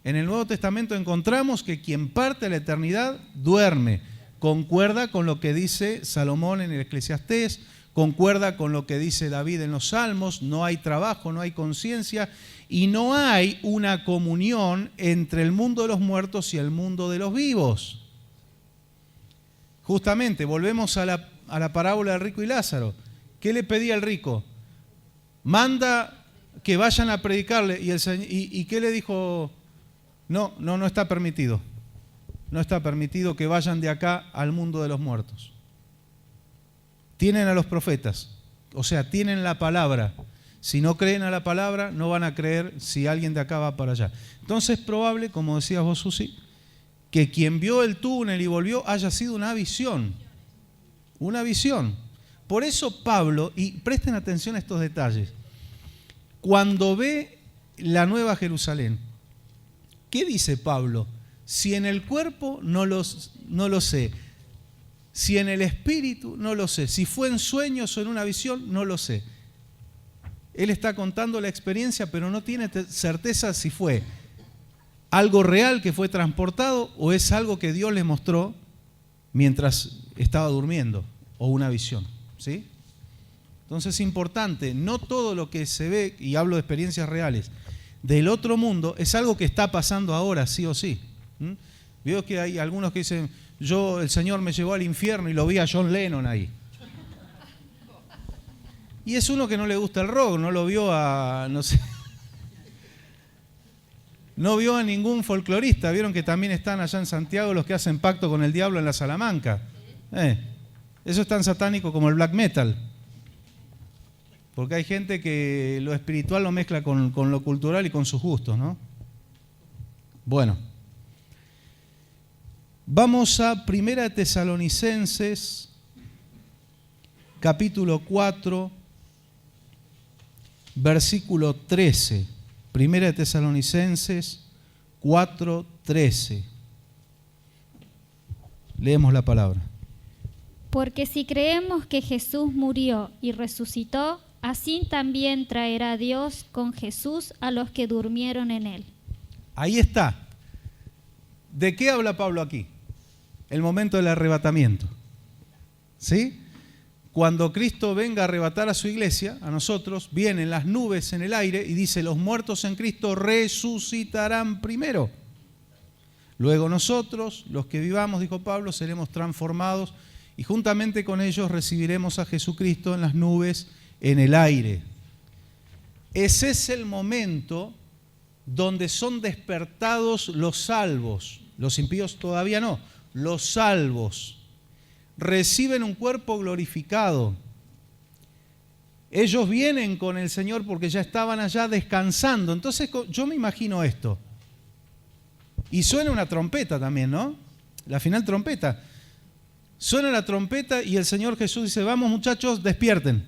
En el Nuevo Testamento encontramos que quien parte a la eternidad duerme. Concuerda con lo que dice Salomón en el Eclesiastés, concuerda con lo que dice David en los Salmos. No hay trabajo, no hay conciencia y no hay una comunión entre el mundo de los muertos y el mundo de los vivos. Justamente, volvemos a la parábola del rico y Lázaro. ¿Qué le pedía el rico? Manda que vayan a predicarle. ¿Y qué le dijo? No está permitido. No está permitido que vayan de acá al mundo de los muertos. Tienen a los profetas, o sea, tienen la palabra. Si no creen a la palabra, no van a creer si alguien de acá va para allá. Entonces es probable, como decías vos, Susi, que quien vio el túnel y volvió haya sido una visión. Una visión. Por eso Pablo, y presten atención a estos detalles, cuando ve la Nueva Jerusalén, ¿qué dice Pablo? Si en el cuerpo no lo sé, si en el espíritu no lo sé, si fue en sueños o en una visión no lo sé. Él está contando la experiencia, pero no tiene certeza si fue algo real que fue transportado o es algo que Dios le mostró mientras estaba durmiendo o una visión, ¿sí? Entonces es importante, no todo lo que se ve, y hablo de experiencias reales, del otro mundo es algo que está pasando ahora, sí o sí. Veo que hay algunos que dicen, el Señor me llevó al infierno y lo vi a John Lennon ahí. Y es uno que no le gusta el rock, no lo vio a, no sé, no vio a ningún folclorista. Vieron que también están allá en Santiago los que hacen pacto con el diablo en la Salamanca. Eso es tan satánico como el black metal. Porque hay gente que lo espiritual lo mezcla con lo cultural y con sus gustos, ¿no? Bueno. Vamos a 1 Tesalonicenses, capítulo 4, versículo 13. 1 Tesalonicenses 4, 13. Leemos la palabra. Porque si creemos que Jesús murió y resucitó, así también traerá Dios con Jesús a los que durmieron en él. Ahí está. ¿De qué habla Pablo aquí? El momento del arrebatamiento. ¿Sí? Cuando Cristo venga a arrebatar a su iglesia, a nosotros, vienen las nubes en el aire y dice, los muertos en Cristo resucitarán primero. Luego nosotros, los que vivamos, dijo Pablo, seremos transformados y juntamente con ellos recibiremos a Jesucristo en las nubes en el aire. Ese es el momento donde son despertados los salvos. Los impíos todavía no. Los salvos reciben un cuerpo glorificado. Ellos vienen con el Señor porque ya estaban allá descansando. Entonces yo me imagino esto. Y suena una trompeta también, ¿no? La final trompeta. Suena la trompeta y el Señor Jesús dice, vamos muchachos, despierten.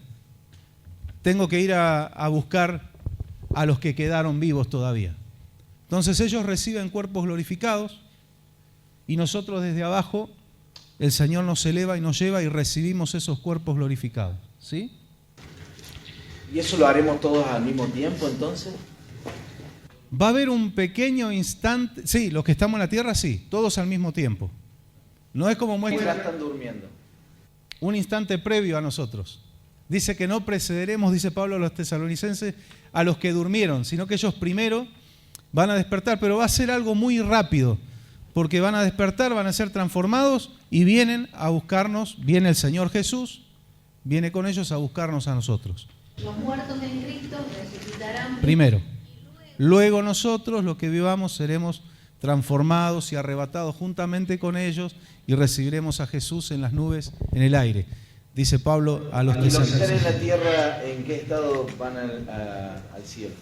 Tengo que ir a buscar a los que quedaron vivos todavía. Entonces ellos reciben cuerpos glorificados y nosotros desde abajo, el Señor nos eleva y nos lleva y recibimos esos cuerpos glorificados. ¿Sí? ¿Y eso lo haremos todos al mismo tiempo entonces? Va a haber un pequeño instante, sí, los que estamos en la tierra, sí, todos al mismo tiempo. No es como muestra. Ya están durmiendo. Un instante previo a nosotros. Dice que no precederemos, dice Pablo a los tesalonicenses, a los que durmieron, sino que ellos primero van a despertar, pero va a ser algo muy rápido, porque van a despertar, van a ser transformados y vienen a buscarnos, viene el Señor Jesús, viene con ellos a buscarnos a nosotros. Los muertos en Cristo resucitarán Primero. Luego nosotros, los que vivamos, seremos transformados y arrebatados juntamente con ellos y recibiremos a Jesús en las nubes, en el aire. Dice Pablo a los que están tesalonicenses. en la tierra, ¿en qué estado van al cielo?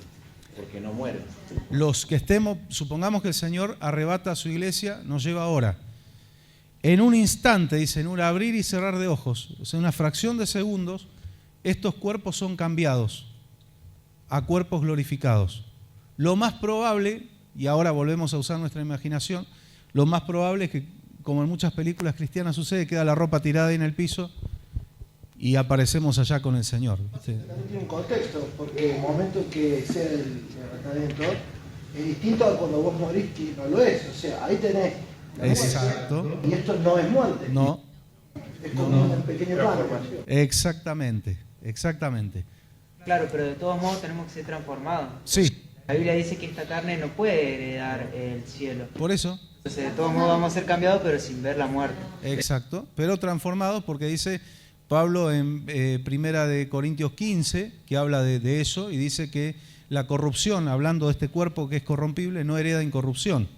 Porque no mueren. Los que estemos, supongamos que el Señor arrebata a su iglesia, nos lleva ahora. En un instante, dice, en un abrir y cerrar de ojos, o sea, una fracción de segundos, estos cuerpos son cambiados a cuerpos glorificados. Lo más probable, y ahora volvemos a usar nuestra imaginación, lo más probable es que, como en muchas películas cristianas sucede, queda la ropa tirada ahí en el piso y aparecemos allá con el Señor. ¿Sí? También tiene un contexto, porque el momento en que sea el arrebatamiento es distinto a cuando vos morís que no lo es. O sea, ahí tenés la Exacto. muerte, y esto no es muerte. No. Es como un pequeño plano. Exactamente, exactamente. Claro, pero de todos modos tenemos que ser transformados. Sí. La Biblia dice que esta carne no puede heredar el cielo. Por eso. Entonces, de todos modos vamos a ser cambiados, pero sin ver la muerte. Exacto, pero transformados porque dice Pablo en 1 Corintios 15, que habla de eso, y dice que la corrupción, hablando de este cuerpo que es corrompible, no hereda incorrupción.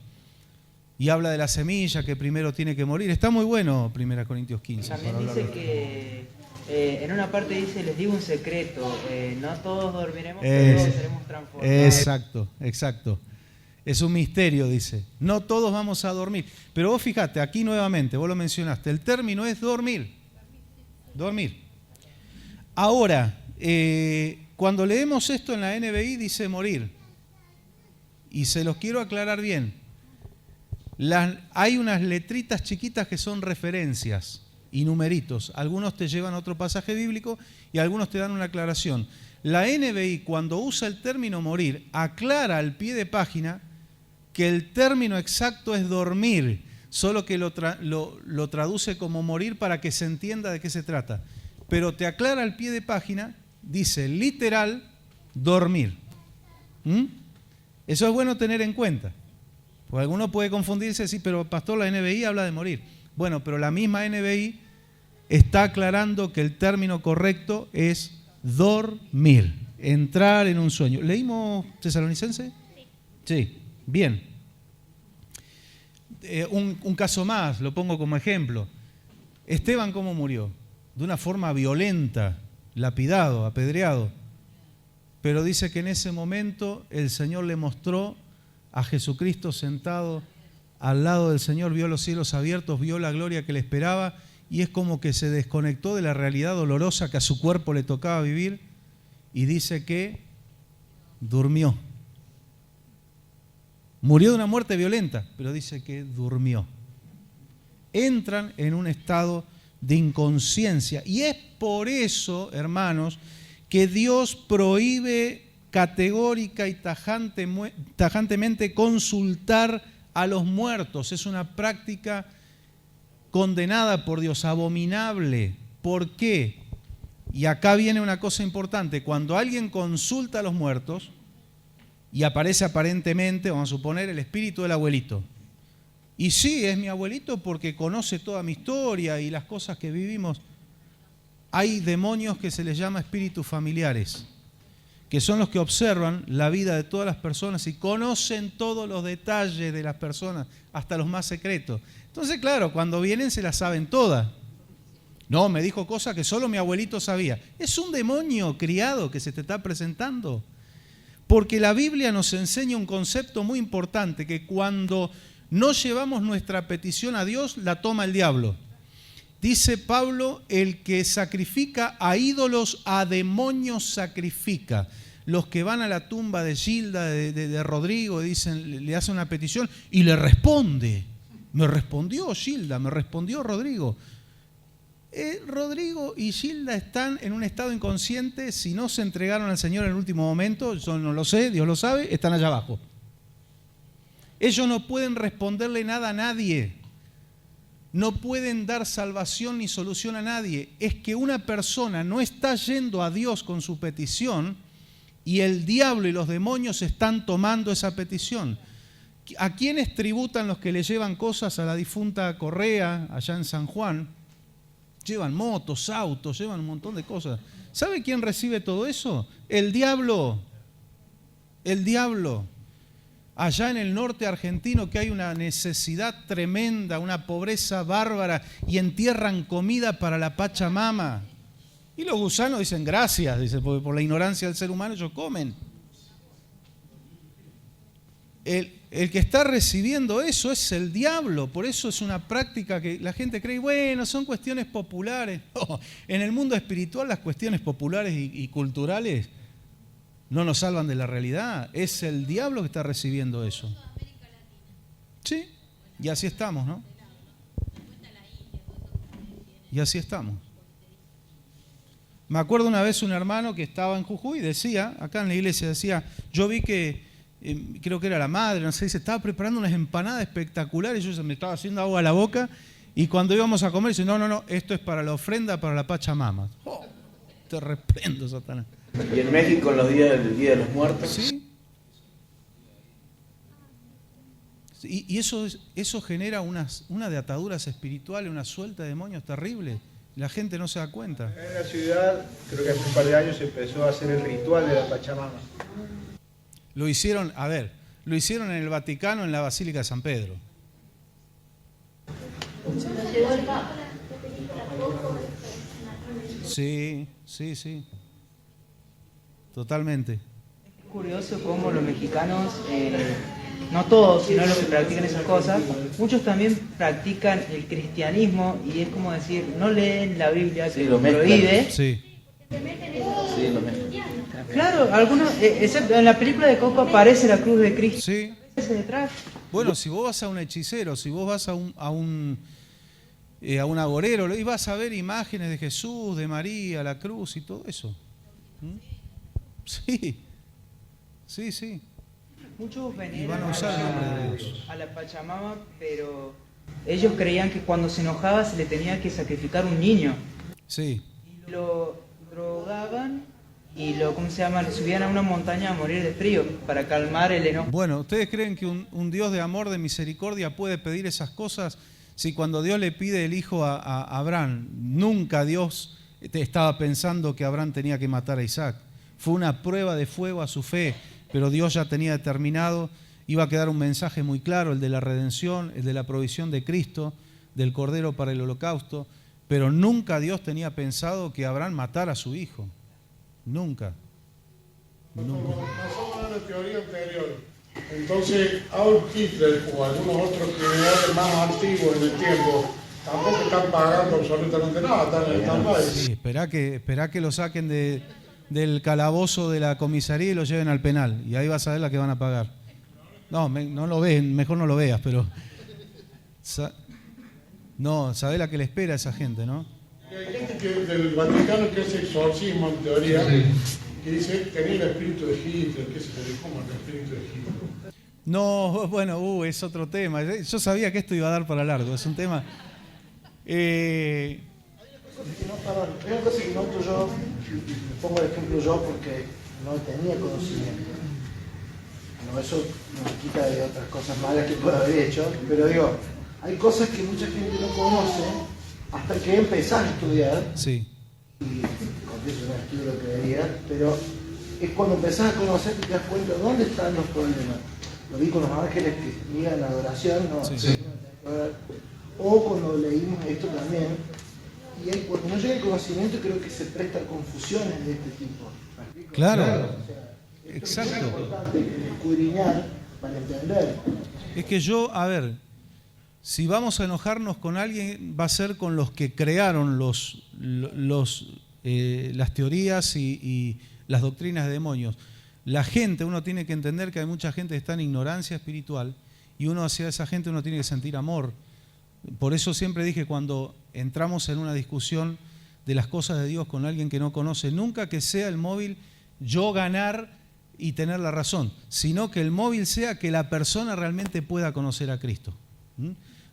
Y habla de la semilla que primero tiene que morir. Está muy bueno 1 Corintios 15. También dice que en una parte dice, les digo un secreto, no todos dormiremos, pero todos seremos transformados. Exacto, exacto. Es un misterio, dice. No todos vamos a dormir. Pero vos fíjate, aquí nuevamente, vos lo mencionaste, el término es dormir. Dormir. Ahora, cuando leemos esto en la NBI dice morir. Y se los quiero aclarar bien. Hay unas letritas chiquitas que son referencias y numeritos. Algunos te llevan a otro pasaje bíblico y algunos te dan una aclaración. La NBI, cuando usa el término morir, aclara al pie de página que el término exacto es dormir, solo que lo traduce como morir para que se entienda de qué se trata. Pero te aclara al pie de página, dice literal, dormir. Eso es bueno tener en cuenta. Porque alguno puede confundirse y decir, pero pastor, la NBI habla de morir. Bueno, pero la misma NBI está aclarando que el término correcto es dormir, entrar en un sueño. ¿Leímos Tesalonicense? Sí, bien. Un caso más, lo pongo como ejemplo. Esteban, ¿cómo murió? De una forma violenta, lapidado, apedreado. Pero dice que en ese momento el Señor le mostró a Jesucristo sentado al lado del Señor, vio los cielos abiertos, vio la gloria que le esperaba y es como que se desconectó de la realidad dolorosa que a su cuerpo le tocaba vivir y dice que durmió. Murió de una muerte violenta, pero dice que durmió. Entran en un estado de inconsciencia y es por eso, hermanos, que Dios prohíbe categórica y tajantemente consultar a los muertos. Es una práctica condenada por Dios, abominable. ¿Por qué? Y acá viene una cosa importante. Cuando alguien consulta a los muertos y aparece aparentemente, vamos a suponer, el espíritu del abuelito. Y sí, es mi abuelito porque conoce toda mi historia y las cosas que vivimos. Hay demonios que se les llama espíritus familiares, que son los que observan la vida de todas las personas y conocen todos los detalles de las personas, hasta los más secretos. Entonces, claro, cuando vienen se las saben todas. No, me dijo cosas que solo mi abuelito sabía. Es un demonio criado que se te está presentando. Porque la Biblia nos enseña un concepto muy importante, que cuando no llevamos nuestra petición a Dios, la toma el diablo. Dice Pablo, el que sacrifica a ídolos, a demonios sacrifica. Los que van a la tumba de Gilda, de Rodrigo, dicen, le hacen una petición y le responde. Me respondió Gilda, me respondió Rodrigo. Rodrigo y Gilda están en un estado inconsciente. Si no se entregaron al Señor en el último momento, yo no lo sé, Dios lo sabe, están allá abajo. Ellos no pueden responderle nada a nadie. No pueden dar salvación ni solución a nadie. Es que una persona no está yendo a Dios con su petición y el diablo y los demonios están tomando esa petición. ¿A quiénes tributan los que le llevan cosas a la difunta Correa allá en San Juan? Llevan motos, autos, llevan un montón de cosas. ¿Sabe quién recibe todo eso? El diablo. El diablo. Allá en el norte argentino que hay una necesidad tremenda, una pobreza bárbara y entierran comida para la Pachamama. Y los gusanos dicen gracias, dice, porque por la ignorancia del ser humano ellos comen. El que está recibiendo eso es el diablo, por eso es una práctica que la gente cree, bueno, son cuestiones populares. No, en el mundo espiritual las cuestiones populares y culturales no nos salvan de la realidad. Es el diablo que está recibiendo eso. Sí, y así estamos, ¿no? Y así estamos. Me acuerdo una vez un hermano que estaba en Jujuy, decía, acá en la iglesia, decía, yo vi que, creo que era la madre, no sé, se estaba preparando unas empanadas espectaculares, yo me estaba haciendo agua a la boca, y cuando íbamos a comer, dice, no, esto es para la ofrenda, para la Pachamama. Oh, te reprendo, Satanás. ¿Y en México en los días del Día de los Muertos? Sí. Y eso genera una de ataduras espirituales, una suelta de demonios terrible. La gente no se da cuenta. En la ciudad, creo que hace un par de años empezó a hacer el ritual de la Pachamama. Lo hicieron en el Vaticano, en la Basílica de San Pedro. Sí. Totalmente. Es curioso cómo los mexicanos, no todos, sino los que practican esas cosas, muchos también practican el cristianismo y es como decir, no leen la Biblia que lo prohíbe. Sí, lo mezclan. Claro, algunos, excepto en la película de Coco aparece la cruz de Cristo. Sí. Detrás. Bueno, si vos vas a un hechicero, si vos vas a un agorero y vas a ver imágenes de Jesús, de María, la cruz y todo eso. Sí. Muchos veneran y van a usar el nombre de Dios a la Pachamama, pero ellos creían que cuando se enojaba se le tenía que sacrificar un niño. Sí. Y lo drogaban y lo subían a una montaña a morir de frío para calmar el enojo. Bueno, ¿ustedes creen que un Dios de amor, de misericordia puede pedir esas cosas? Si cuando Dios le pide el hijo a Abraham, nunca Dios estaba pensando que Abraham tenía que matar a Isaac. Fue una prueba de fuego a su fe, pero Dios ya tenía determinado, iba a quedar un mensaje muy claro, el de la redención, el de la provisión de Cristo, del Cordero para el holocausto, pero nunca Dios tenía pensado que Abraham matara a su hijo. Nunca. Nosotros en la teoría anterior, entonces Adolf Hitler o algunos otros criminales más antiguos en el tiempo tampoco están pagando absolutamente nada, están en stand-by. Sí, esperá que lo saquen del calabozo de la comisaría y lo lleven al penal, y ahí vas a ver la que van a pagar. No, no lo ves, mejor no lo veas, pero no, sabés la que le espera a esa gente, ¿no? Hay gente del Vaticano que hace exorcismo en teoría, que dice tenía el espíritu de Hitler, ¿qué se le cómo el espíritu de Hitler? No, bueno, es otro tema. Yo sabía que esto iba a dar para largo, es un tema. Hay una cosa que noto yo, me pongo el ejemplo yo porque no tenía conocimiento. No, eso nos quita de otras cosas malas que puedo haber hecho, pero digo, hay cosas que mucha gente no conoce hasta que empezás a estudiar. Sí. Y confieso, no estudio lo que debería, pero es cuando empezás a conocer que te das cuenta de dónde están los problemas. Lo vi con los ángeles que miran la adoración, ¿no? Sí. O cuando leímos esto también. Y ahí, cuando no llega el conocimiento, creo que se presta a confusiones de este tipo. Claro. O sea, exacto. Es importante escudriñar para entender. Es que si vamos a enojarnos con alguien, va a ser con los que crearon las teorías y las doctrinas de demonios. La gente, uno tiene que entender que hay mucha gente que está en ignorancia espiritual y uno hacia esa gente uno tiene que sentir amor. Por eso siempre dije, cuando entramos en una discusión de las cosas de Dios con alguien que no conoce, nunca que sea el móvil yo ganar y tener la razón, sino que el móvil sea que la persona realmente pueda conocer a Cristo.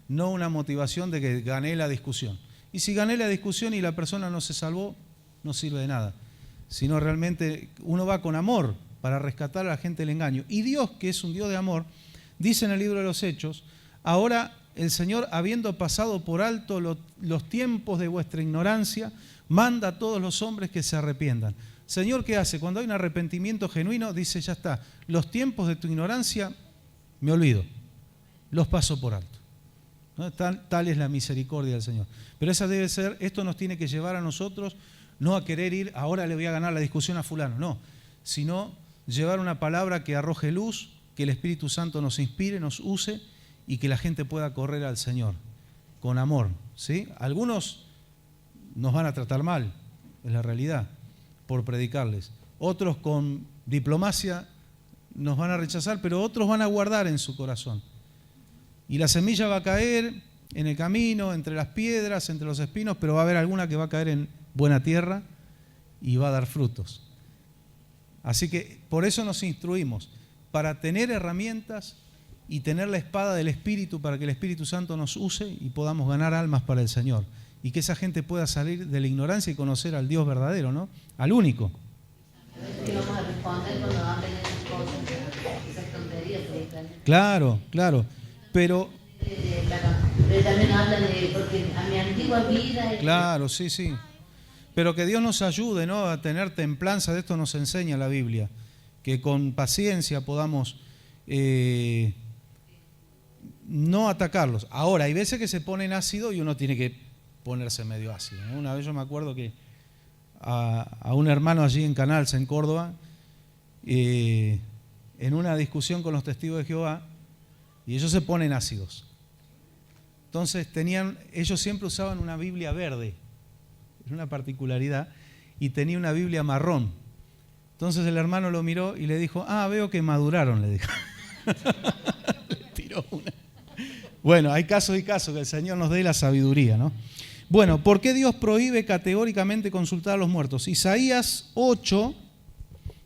No una motivación de que gané la discusión. Y si gané la discusión y la persona no se salvó, no sirve de nada. Sino realmente uno va con amor para rescatar a la gente del engaño. Y Dios, que es un Dios de amor, dice en el libro de los Hechos, ahora el Señor, habiendo pasado por alto los tiempos de vuestra ignorancia, manda a todos los hombres que se arrepientan. Señor, ¿qué hace? Cuando hay un arrepentimiento genuino, dice, ya está, los tiempos de tu ignorancia me olvido, los paso por alto. ¿No? Tal es la misericordia del Señor. Pero esa debe ser, esto nos tiene que llevar a nosotros, no a querer ir, ahora le voy a ganar la discusión a fulano, no, sino llevar una palabra que arroje luz, que el Espíritu Santo nos inspire, nos use y que la gente pueda correr al Señor con amor, ¿sí? Algunos nos van a tratar mal, es la realidad, por predicarles. Otros con diplomacia nos van a rechazar, pero otros van a guardar en su corazón. Y la semilla va a caer en el camino, entre las piedras, entre los espinos, pero va a haber alguna que va a caer en buena tierra y va a dar frutos. Así que por eso nos instruimos, para tener herramientas y tener la espada del Espíritu para que el Espíritu Santo nos use y podamos ganar almas para el Señor. Y que esa gente pueda salir de la ignorancia y conocer al Dios verdadero, ¿no? Al único. ¿Qué vamos a responder cuando hablen de esas cosas? Esas tonterías. Claro, claro. Pero también hablan de, porque a mi antigua vida... Claro, sí, sí. Pero que Dios nos ayude, ¿no?, a tener templanza, de esto nos enseña la Biblia. Que con paciencia podamos no atacarlos. Ahora, hay veces que se ponen ácido y uno tiene que ponerse medio ácido, ¿no? Una vez yo me acuerdo que a un hermano allí en Canals, en Córdoba, en una discusión con los testigos de Jehová, y ellos se ponen ácidos. Entonces ellos siempre usaban una Biblia verde, es una particularidad, y tenía una Biblia marrón. Entonces el hermano lo miró y le dijo, veo que maduraron, le dijo. Le tiró una. Bueno, hay casos y casos, que el Señor nos dé la sabiduría, ¿no? Bueno, ¿por qué Dios prohíbe categóricamente consultar a los muertos? Isaías 8,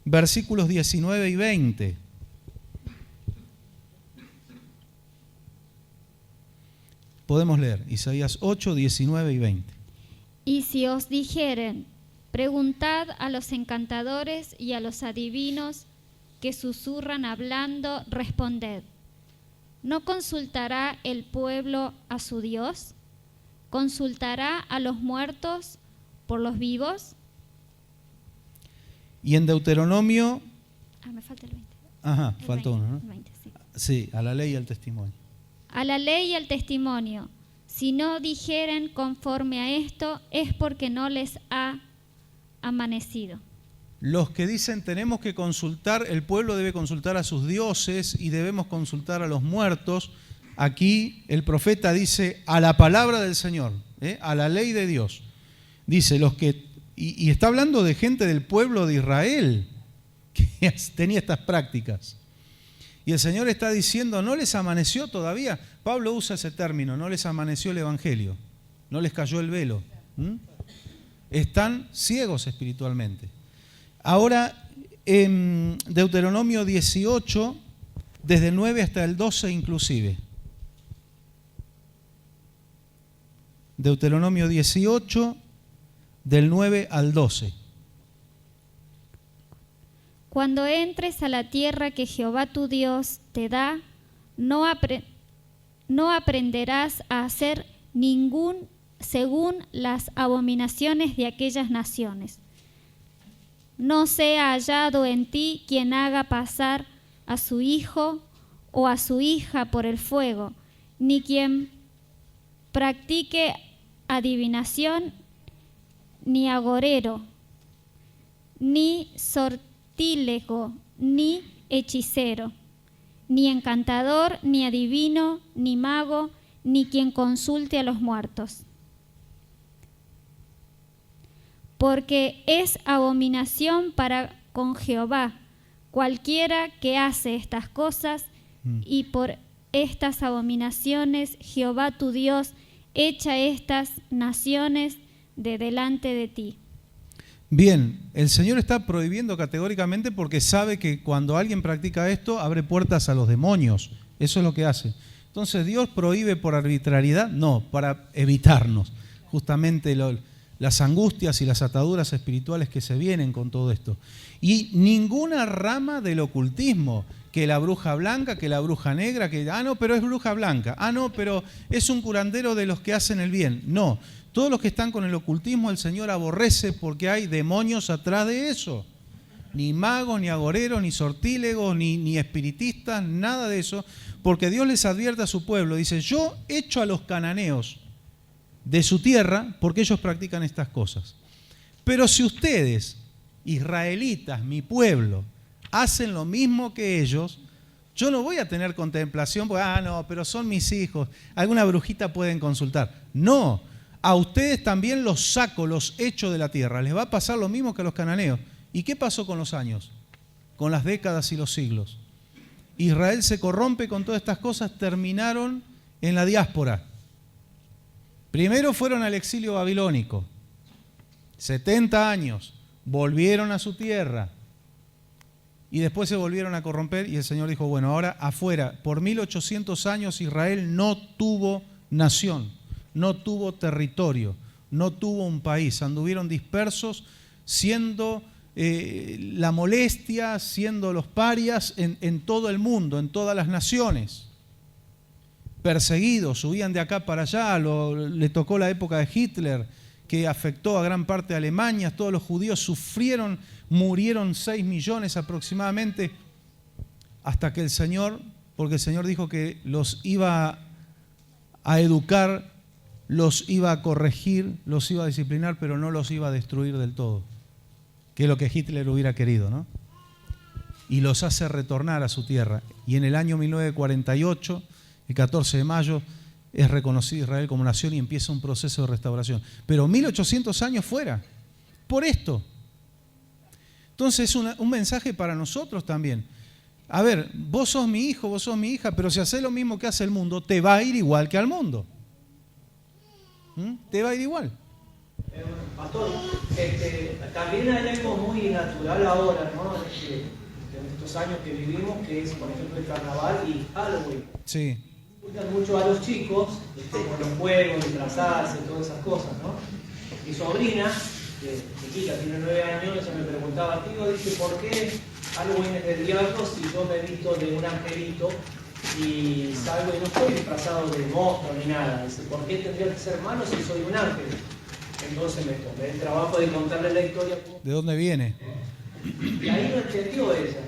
versículos 19 y 20. Podemos leer Isaías 8, 19 y 20. Y si os dijeren, Preguntad a los encantadores y a los adivinos que susurran hablando, responded. ¿No consultará el pueblo a su Dios? ¿Consultará a los muertos por los vivos? Y en Deuteronomio... me falta el 20. Ajá, el falta 20, uno, ¿no? el 20, sí. Sí, a la ley y al testimonio. A la ley y al testimonio. Si no dijeren conforme a esto, es porque no les ha amanecido. Los que dicen tenemos que consultar, el pueblo debe consultar a sus dioses y debemos consultar a los muertos. Aquí el profeta dice a la palabra del Señor, a la ley de Dios. Dice los que, y está hablando de gente del pueblo de Israel que tenía estas prácticas. Y el Señor está diciendo, no les amaneció todavía. Pablo usa ese término, no les amaneció el evangelio, no les cayó el velo. Están ciegos espiritualmente. Ahora, en Deuteronomio 18, desde el 9 hasta el 12 inclusive. Deuteronomio 18, del 9 al 12. Cuando entres a la tierra que Jehová tu Dios te da, no aprenderás a hacer ningún según las abominaciones de aquellas naciones. No sea hallado en ti quien haga pasar a su hijo o a su hija por el fuego, ni quien practique adivinación, ni agorero, ni sortílego, ni hechicero, ni encantador, ni adivino, ni mago, ni quien consulte a los muertos. Porque es abominación para con Jehová cualquiera que hace estas cosas, y por estas abominaciones Jehová tu Dios echa estas naciones de delante de ti. Bien, el Señor está prohibiendo categóricamente porque sabe que cuando alguien practica esto abre puertas a los demonios. Eso es lo que hace. Entonces, ¿Dios prohíbe por arbitrariedad? No, para evitarnos justamente las angustias y las ataduras espirituales que se vienen con todo esto. Y ninguna rama del ocultismo, que la bruja blanca, que la bruja negra, que no, pero es bruja blanca, no, pero es un curandero de los que hacen el bien. No, todos los que están con el ocultismo el Señor aborrece porque hay demonios atrás de eso. Ni magos, ni agoreros, ni sortílegos, ni espiritistas, nada de eso, porque Dios les advierte a su pueblo, dice, yo echo a los cananeos de su tierra porque ellos practican estas cosas. Pero si ustedes, israelitas, mi pueblo, hacen lo mismo que ellos, yo no voy a tener contemplación porque, no, pero son mis hijos, alguna brujita pueden consultar. No, a ustedes también los saco, los echo de la tierra. Les va a pasar lo mismo que a los cananeos. ¿Y qué pasó con los años? Con las décadas y los siglos. Israel se corrompe con todas estas cosas, terminaron en la diáspora. Primero fueron al exilio babilónico, 70 años, volvieron a su tierra y después se volvieron a corromper y el Señor dijo, bueno, ahora afuera, por 1800 años Israel no tuvo nación, no tuvo territorio, no tuvo un país, anduvieron dispersos siendo la molestia, siendo los parias en todo el mundo, en todas las naciones. Perseguidos, subían de acá para allá, le tocó la época de Hitler, que afectó a gran parte de Alemania, todos los judíos sufrieron, murieron 6 millones aproximadamente, hasta que el Señor, porque el Señor dijo que los iba a educar, los iba a corregir, los iba a disciplinar, pero no los iba a destruir del todo, que es lo que Hitler hubiera querido, ¿no? Y los hace retornar a su tierra. Y en el año 1948, el 14 de mayo, es reconocido Israel como nación y empieza un proceso de restauración. Pero 1800 años fuera, por esto. Entonces es un mensaje para nosotros también. A ver, vos sos mi hijo, vos sos mi hija, pero si haces lo mismo que hace el mundo, te va a ir igual que al mundo. Te va a ir igual. Pastor, también hay algo muy natural ahora, ¿no? En estos años que vivimos, que es, por ejemplo, el carnaval y Halloween. Sí. Gustan mucho a los chicos, con los juegos, disfrazarse, todas esas cosas, ¿no? Mi sobrina mi hija tiene 9 años, ella me preguntaba, tío, dice, ¿por qué Halloween es del diablo si yo me visto de un angelito y salgo y no estoy disfrazado de monstruo ni nada? Dice, ¿por qué tendría que ser malo si soy un ángel? Entonces me tomé el trabajo de contarle la historia. ¿De dónde viene? Y ahí no entendió ella.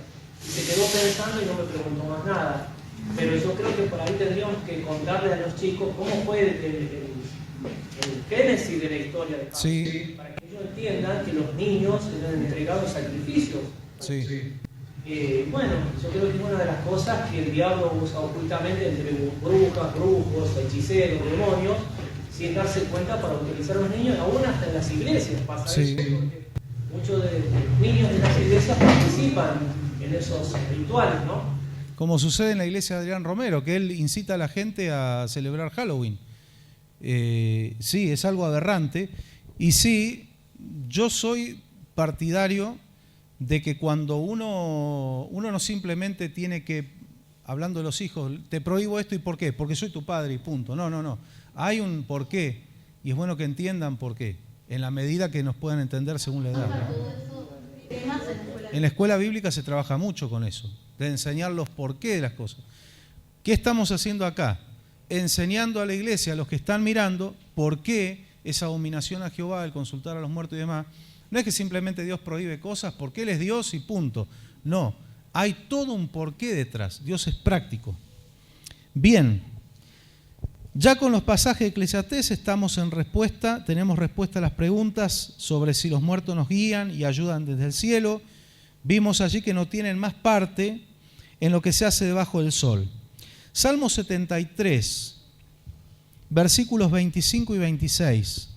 Y se quedó pensando y no me preguntó más nada. Pero yo creo que por ahí tendríamos que contarle a los chicos cómo fue el génesis de la historia de Pablo. Sí. Para que ellos entiendan que los niños eran entregados sacrificios. Sí. Bueno, yo creo que es una de las cosas que el diablo usa ocultamente entre brujas, brujos, hechiceros, demonios, sin darse cuenta para utilizar a los niños, aún hasta en las iglesias pasa eso, porque muchos de los niños de las iglesias participan en esos rituales, ¿no? Como sucede en la iglesia de Adrián Romero, que él incita a la gente a celebrar Halloween. Sí, es algo aberrante. Y sí, yo soy partidario de que cuando uno no simplemente tiene que, hablando de los hijos, te prohíbo esto y ¿por qué? Porque soy tu padre y punto. No. Hay un por qué y es bueno que entiendan por qué, en la medida que nos puedan entender según la edad. En la escuela bíblica se trabaja mucho con eso, de enseñar los por qué de las cosas. ¿Qué estamos haciendo acá? Enseñando a la iglesia, a los que están mirando, por qué esa abominación a Jehová, el consultar a los muertos y demás. No es que simplemente Dios prohíbe cosas porque Él es Dios y punto. No, hay todo un porqué detrás. Dios es práctico. Bien, ya con los pasajes de Eclesiastés estamos en respuesta, tenemos respuesta a las preguntas sobre si los muertos nos guían y ayudan desde el cielo. Vimos allí que no tienen más parte en lo que se hace debajo del sol. Salmo 73, versículos 25 y 26.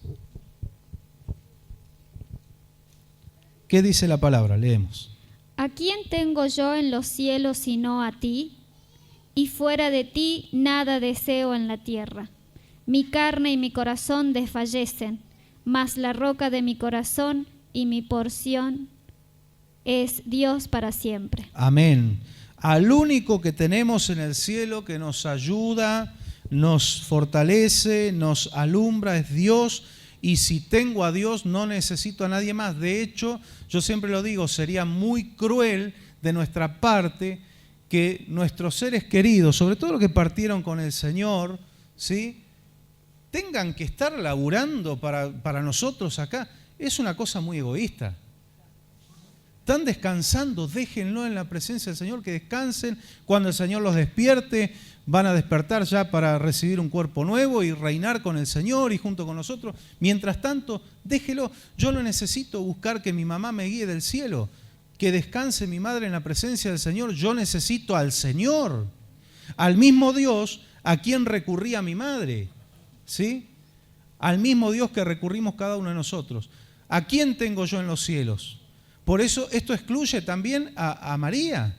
¿Qué dice la palabra? Leemos. ¿A quién tengo yo en los cielos sino a ti? Y fuera de ti nada deseo en la tierra. Mi carne y mi corazón desfallecen, mas la roca de mi corazón y mi porción es Dios para siempre. Amén. Al único que tenemos en el cielo que nos ayuda, nos fortalece, nos alumbra es Dios. Y si tengo a Dios, no necesito a nadie más. De hecho, yo siempre lo digo, sería muy cruel de nuestra parte que nuestros seres queridos, sobre todo los que partieron con el Señor, ¿sí?, tengan que estar laburando para nosotros acá. Es una cosa muy egoísta. Están descansando, déjenlo en la presencia del Señor, que descansen. Cuando el Señor los despierte, van a despertar ya para recibir un cuerpo nuevo y reinar con el Señor y junto con nosotros. Mientras tanto, déjelo. Yo no necesito buscar que mi mamá me guíe del cielo, que descanse mi madre en la presencia del Señor. Yo necesito al Señor, al mismo Dios a quien recurría mi madre, ¿sí? Al mismo Dios que recurrimos cada uno de nosotros. ¿A quién tengo yo en los cielos? Por eso esto excluye también a María,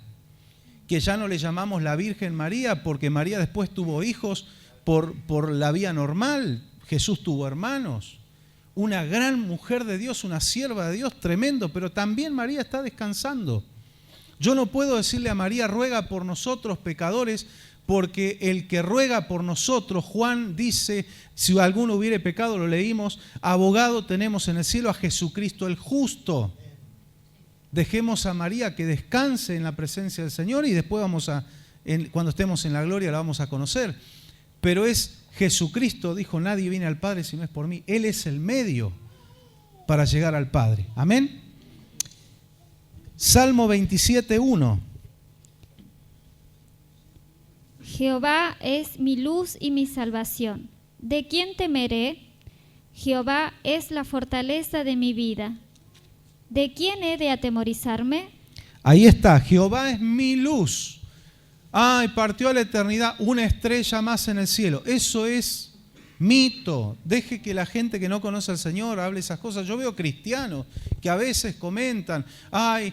que ya no le llamamos la Virgen María, porque María después tuvo hijos por la vía normal. Jesús tuvo hermanos. Una gran mujer de Dios, una sierva de Dios, tremendo, pero también María está descansando. Yo no puedo decirle a María, ruega por nosotros pecadores, porque el que ruega por nosotros, Juan dice, si alguno hubiere pecado, lo leímos, abogado tenemos en el cielo a Jesucristo el justo. Dejemos a María que descanse en la presencia del Señor y después cuando estemos en la gloria la vamos a conocer. Pero es Jesucristo, dijo, nadie viene al Padre si no es por mí. Él es el medio para llegar al Padre. Amén. Salmo 27:1. Jehová es mi luz y mi salvación. ¿De quién temeré? Jehová es la fortaleza de mi vida. ¿De quién he de atemorizarme? Ahí está, Jehová es mi luz. Ay, partió a la eternidad una estrella más en el cielo. Eso es mito. Deje que la gente que no conoce al Señor hable esas cosas. Yo veo cristianos que a veces comentan, ay,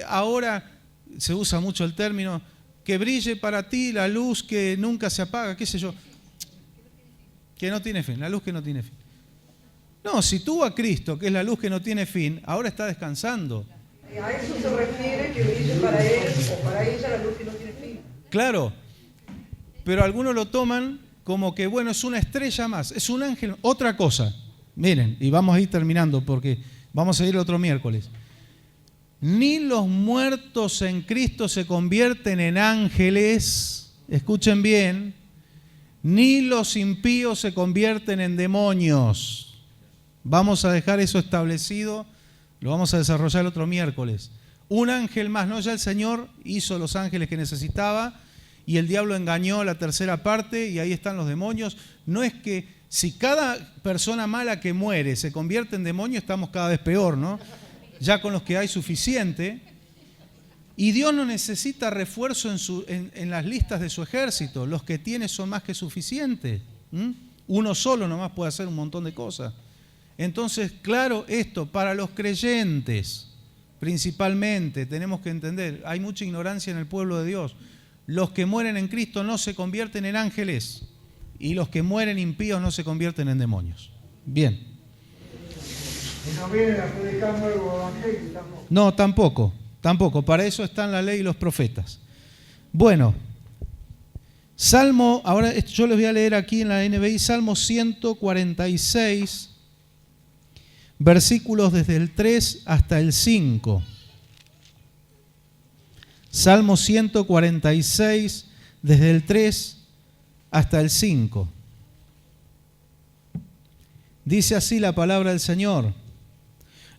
ahora se usa mucho el término, que brille para ti la luz que nunca se apaga, qué sé yo, que no tiene fin, la luz que no tiene fin. No, si tuvo a Cristo, que es la luz que no tiene fin, ahora está descansando. A eso se refiere que brille para él o para ella la luz que no tiene fin. Claro, pero algunos lo toman como que, bueno, es una estrella más, es un ángel, otra cosa. Miren, y vamos a ir terminando porque vamos a ir el otro miércoles. Ni los muertos en Cristo se convierten en ángeles, escuchen bien, ni los impíos se convierten en demonios. Vamos a dejar eso establecido, lo vamos a desarrollar el otro miércoles. Un ángel más, ¿no? Ya el Señor hizo los ángeles que necesitaba y el diablo engañó la tercera parte y ahí están los demonios. No es que si cada persona mala que muere se convierte en demonio, estamos cada vez peor, ¿no? Ya con los que hay suficiente. Y Dios no necesita refuerzo en las listas de su ejército. Los que tiene son más que suficientes. Uno solo nomás puede hacer un montón de cosas. Entonces, claro, esto para los creyentes, principalmente, tenemos que entender, hay mucha ignorancia en el pueblo de Dios. Los que mueren en Cristo no se convierten en ángeles y los que mueren impíos no se convierten en demonios. Bien. ¿No vienen a predicar nuevo evangelio tampoco? No, tampoco. Para eso están la ley y los profetas. Bueno, Salmo, ahora yo les voy a leer aquí en la NBI, Salmo 146, versículos desde el 3 hasta el 5. Salmo 146, desde el 3 hasta el 5. Dice así la palabra del Señor: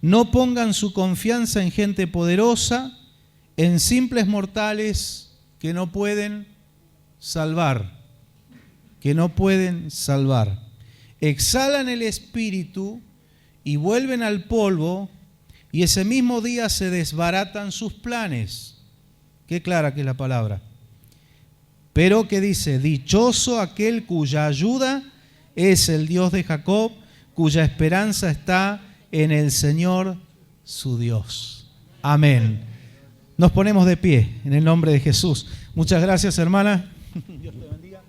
no pongan su confianza en gente poderosa, en simples mortales que no pueden salvar. Exhalan el espíritu y vuelven al polvo, y ese mismo día se desbaratan sus planes. Qué clara que es la palabra. Pero que dice: dichoso aquel cuya ayuda es el Dios de Jacob, cuya esperanza está en el Señor su Dios. Amén. Nos ponemos de pie en el nombre de Jesús. Muchas gracias, hermana. Dios te bendiga.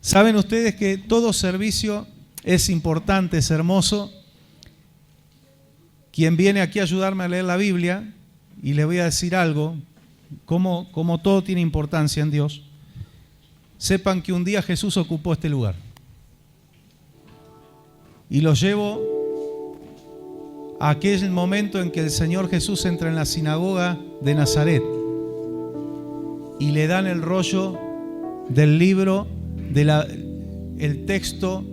Saben ustedes que todo servicio es importante, es hermoso. Quien viene aquí a ayudarme a leer la Biblia, y le voy a decir algo, como todo tiene importancia en Dios, sepan que un día Jesús ocupó este lugar. Y lo llevo a aquel momento en que el Señor Jesús entra en la sinagoga de Nazaret y le dan el rollo del libro, el texto,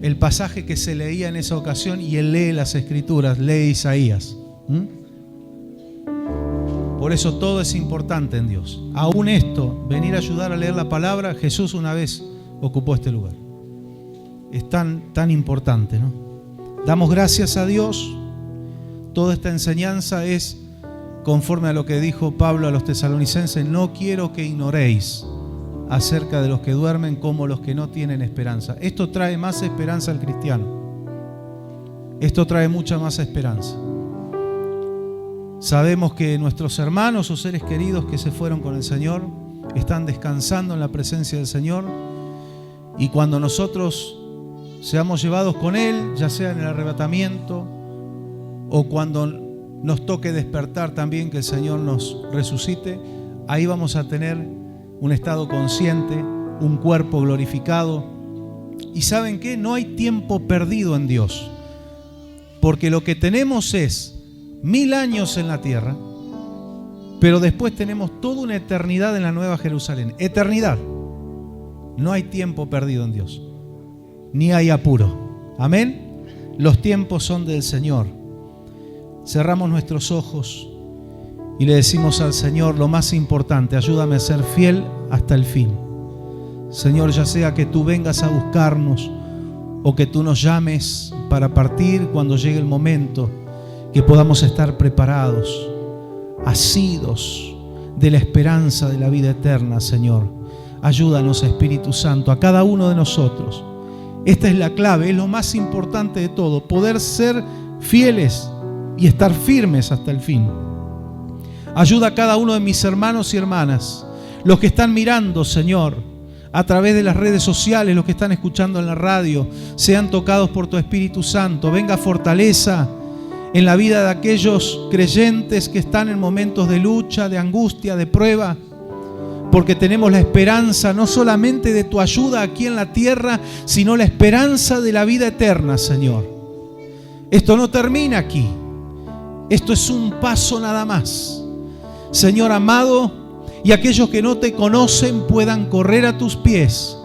el pasaje que se leía en esa ocasión, y él lee las Escrituras, lee Isaías. Por eso todo es importante en Dios. Aún esto, venir a ayudar a leer la palabra, Jesús una vez ocupó este lugar. Es tan importante, ¿no? Damos gracias a Dios. Toda esta enseñanza es conforme a lo que dijo Pablo a los tesalonicenses: no quiero que ignoréis acerca de los que duermen como los que no tienen esperanza. Esto trae más esperanza al cristiano. Esto trae mucha más esperanza. Sabemos que nuestros hermanos o seres queridos que se fueron con el Señor están descansando en la presencia del Señor, y cuando nosotros seamos llevados con Él, ya sea en el arrebatamiento o cuando nos toque despertar también, que el Señor nos resucite, ahí vamos a tener un estado consciente, un cuerpo glorificado. ¿Y saben qué? No hay tiempo perdido en Dios, porque lo que tenemos es 1000 años en la tierra, pero después tenemos toda una eternidad en la Nueva Jerusalén. Eternidad. No hay tiempo perdido en Dios, ni hay apuro. Amén. Los tiempos son del Señor. Cerramos nuestros ojos y le decimos al Señor lo más importante: ayúdame a ser fiel hasta el fin. Señor, ya sea que tú vengas a buscarnos o que tú nos llames para partir cuando llegue el momento, que podamos estar preparados, asidos de la esperanza de la vida eterna, Señor. Ayúdanos, Espíritu Santo, a cada uno de nosotros. Esta es la clave, es lo más importante de todo: poder ser fieles y estar firmes hasta el fin. Ayuda a cada uno de mis hermanos y hermanas, los que están mirando, Señor, a través de las redes sociales, los que están escuchando en la radio, sean tocados por tu Espíritu Santo. Venga fortaleza en la vida de aquellos creyentes que están en momentos de lucha, de angustia, de prueba. porque tenemos la esperanza no solamente de tu ayuda aquí en la tierra, sino la esperanza de la vida eterna, Señor. Esto no termina aquí. Esto es un paso nada más. Señor amado, y aquellos que no te conocen puedan correr a tus pies,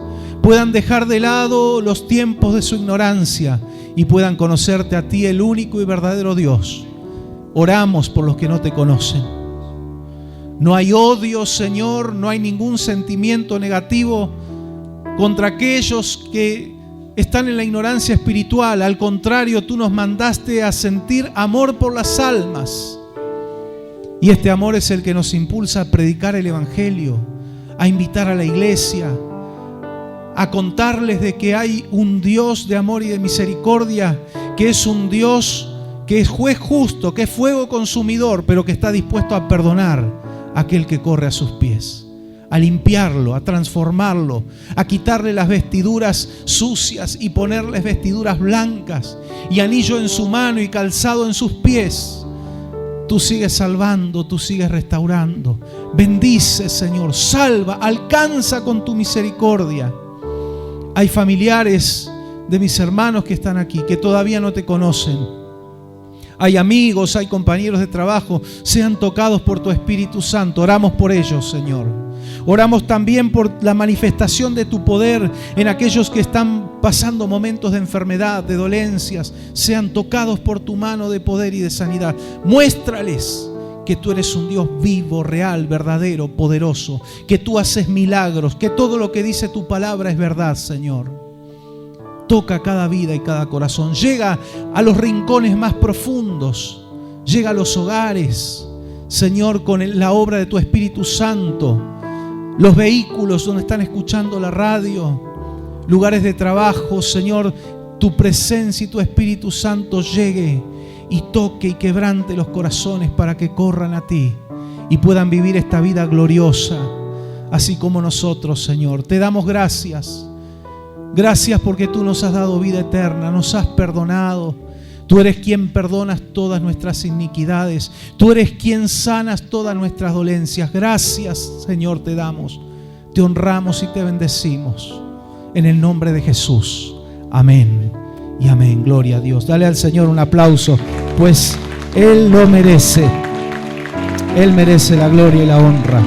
puedan dejar de lado los tiempos de su ignorancia y puedan conocerte a ti, el único y verdadero Dios. Oramos por los que no te conocen. No hay odio, Señor, no hay ningún sentimiento negativo contra aquellos que están en la ignorancia espiritual. Al contrario, tú nos mandaste a sentir amor por las almas. Y este amor es el que nos impulsa a predicar el Evangelio, a invitar a la iglesia, a contarles de que hay un Dios de amor y de misericordia, que es un Dios que es juez justo, que es fuego consumidor, pero que está dispuesto a perdonar a aquel que corre a sus pies, a limpiarlo, a transformarlo, a quitarle las vestiduras sucias y ponerles vestiduras blancas y anillo en su mano y calzado en sus pies. Tú sigues salvando, tú sigues restaurando. Bendice, Señor, salva, alcanza con tu misericordia. Hay familiares de mis hermanos que están aquí, que todavía no te conocen. Hay amigos, hay compañeros de trabajo, sean tocados por tu Espíritu Santo. Oramos por ellos, Señor. Oramos también por la manifestación de tu poder en aquellos que están pasando momentos de enfermedad, de dolencias. Sean tocados por tu mano de poder y de sanidad. Muéstrales que tú eres un Dios vivo, real, verdadero, poderoso, que tú haces milagros, que todo lo que dice tu palabra es verdad, Señor. Toca cada vida y cada corazón. Llega a los rincones más profundos. Llega a los hogares, Señor, con la obra de tu Espíritu Santo. Los vehículos donde están escuchando la radio, lugares de trabajo, Señor, tu presencia y tu Espíritu Santo llegue y toque y quebrante los corazones para que corran a ti y puedan vivir esta vida gloriosa, así como nosotros, Señor. Te damos gracias. Gracias porque tú nos has dado vida eterna, nos has perdonado. Tú eres quien perdonas todas nuestras iniquidades. Tú eres quien sanas todas nuestras dolencias. Gracias, Señor, te damos. Te honramos y te bendecimos. En el nombre de Jesús. Amén y amén. Gloria a Dios. Dale al Señor un aplauso, pues Él lo merece. Él merece la gloria y la honra.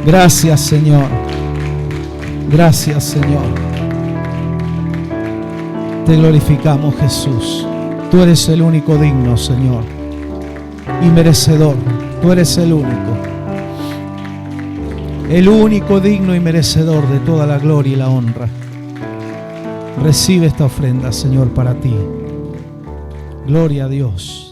Gracias, Señor. Gracias, Señor. Te glorificamos, Jesús. Tú eres el único digno, Señor, y merecedor. Tú eres el único digno y merecedor de toda la gloria y la honra. Recibe esta ofrenda, Señor, para ti. Gloria a Dios.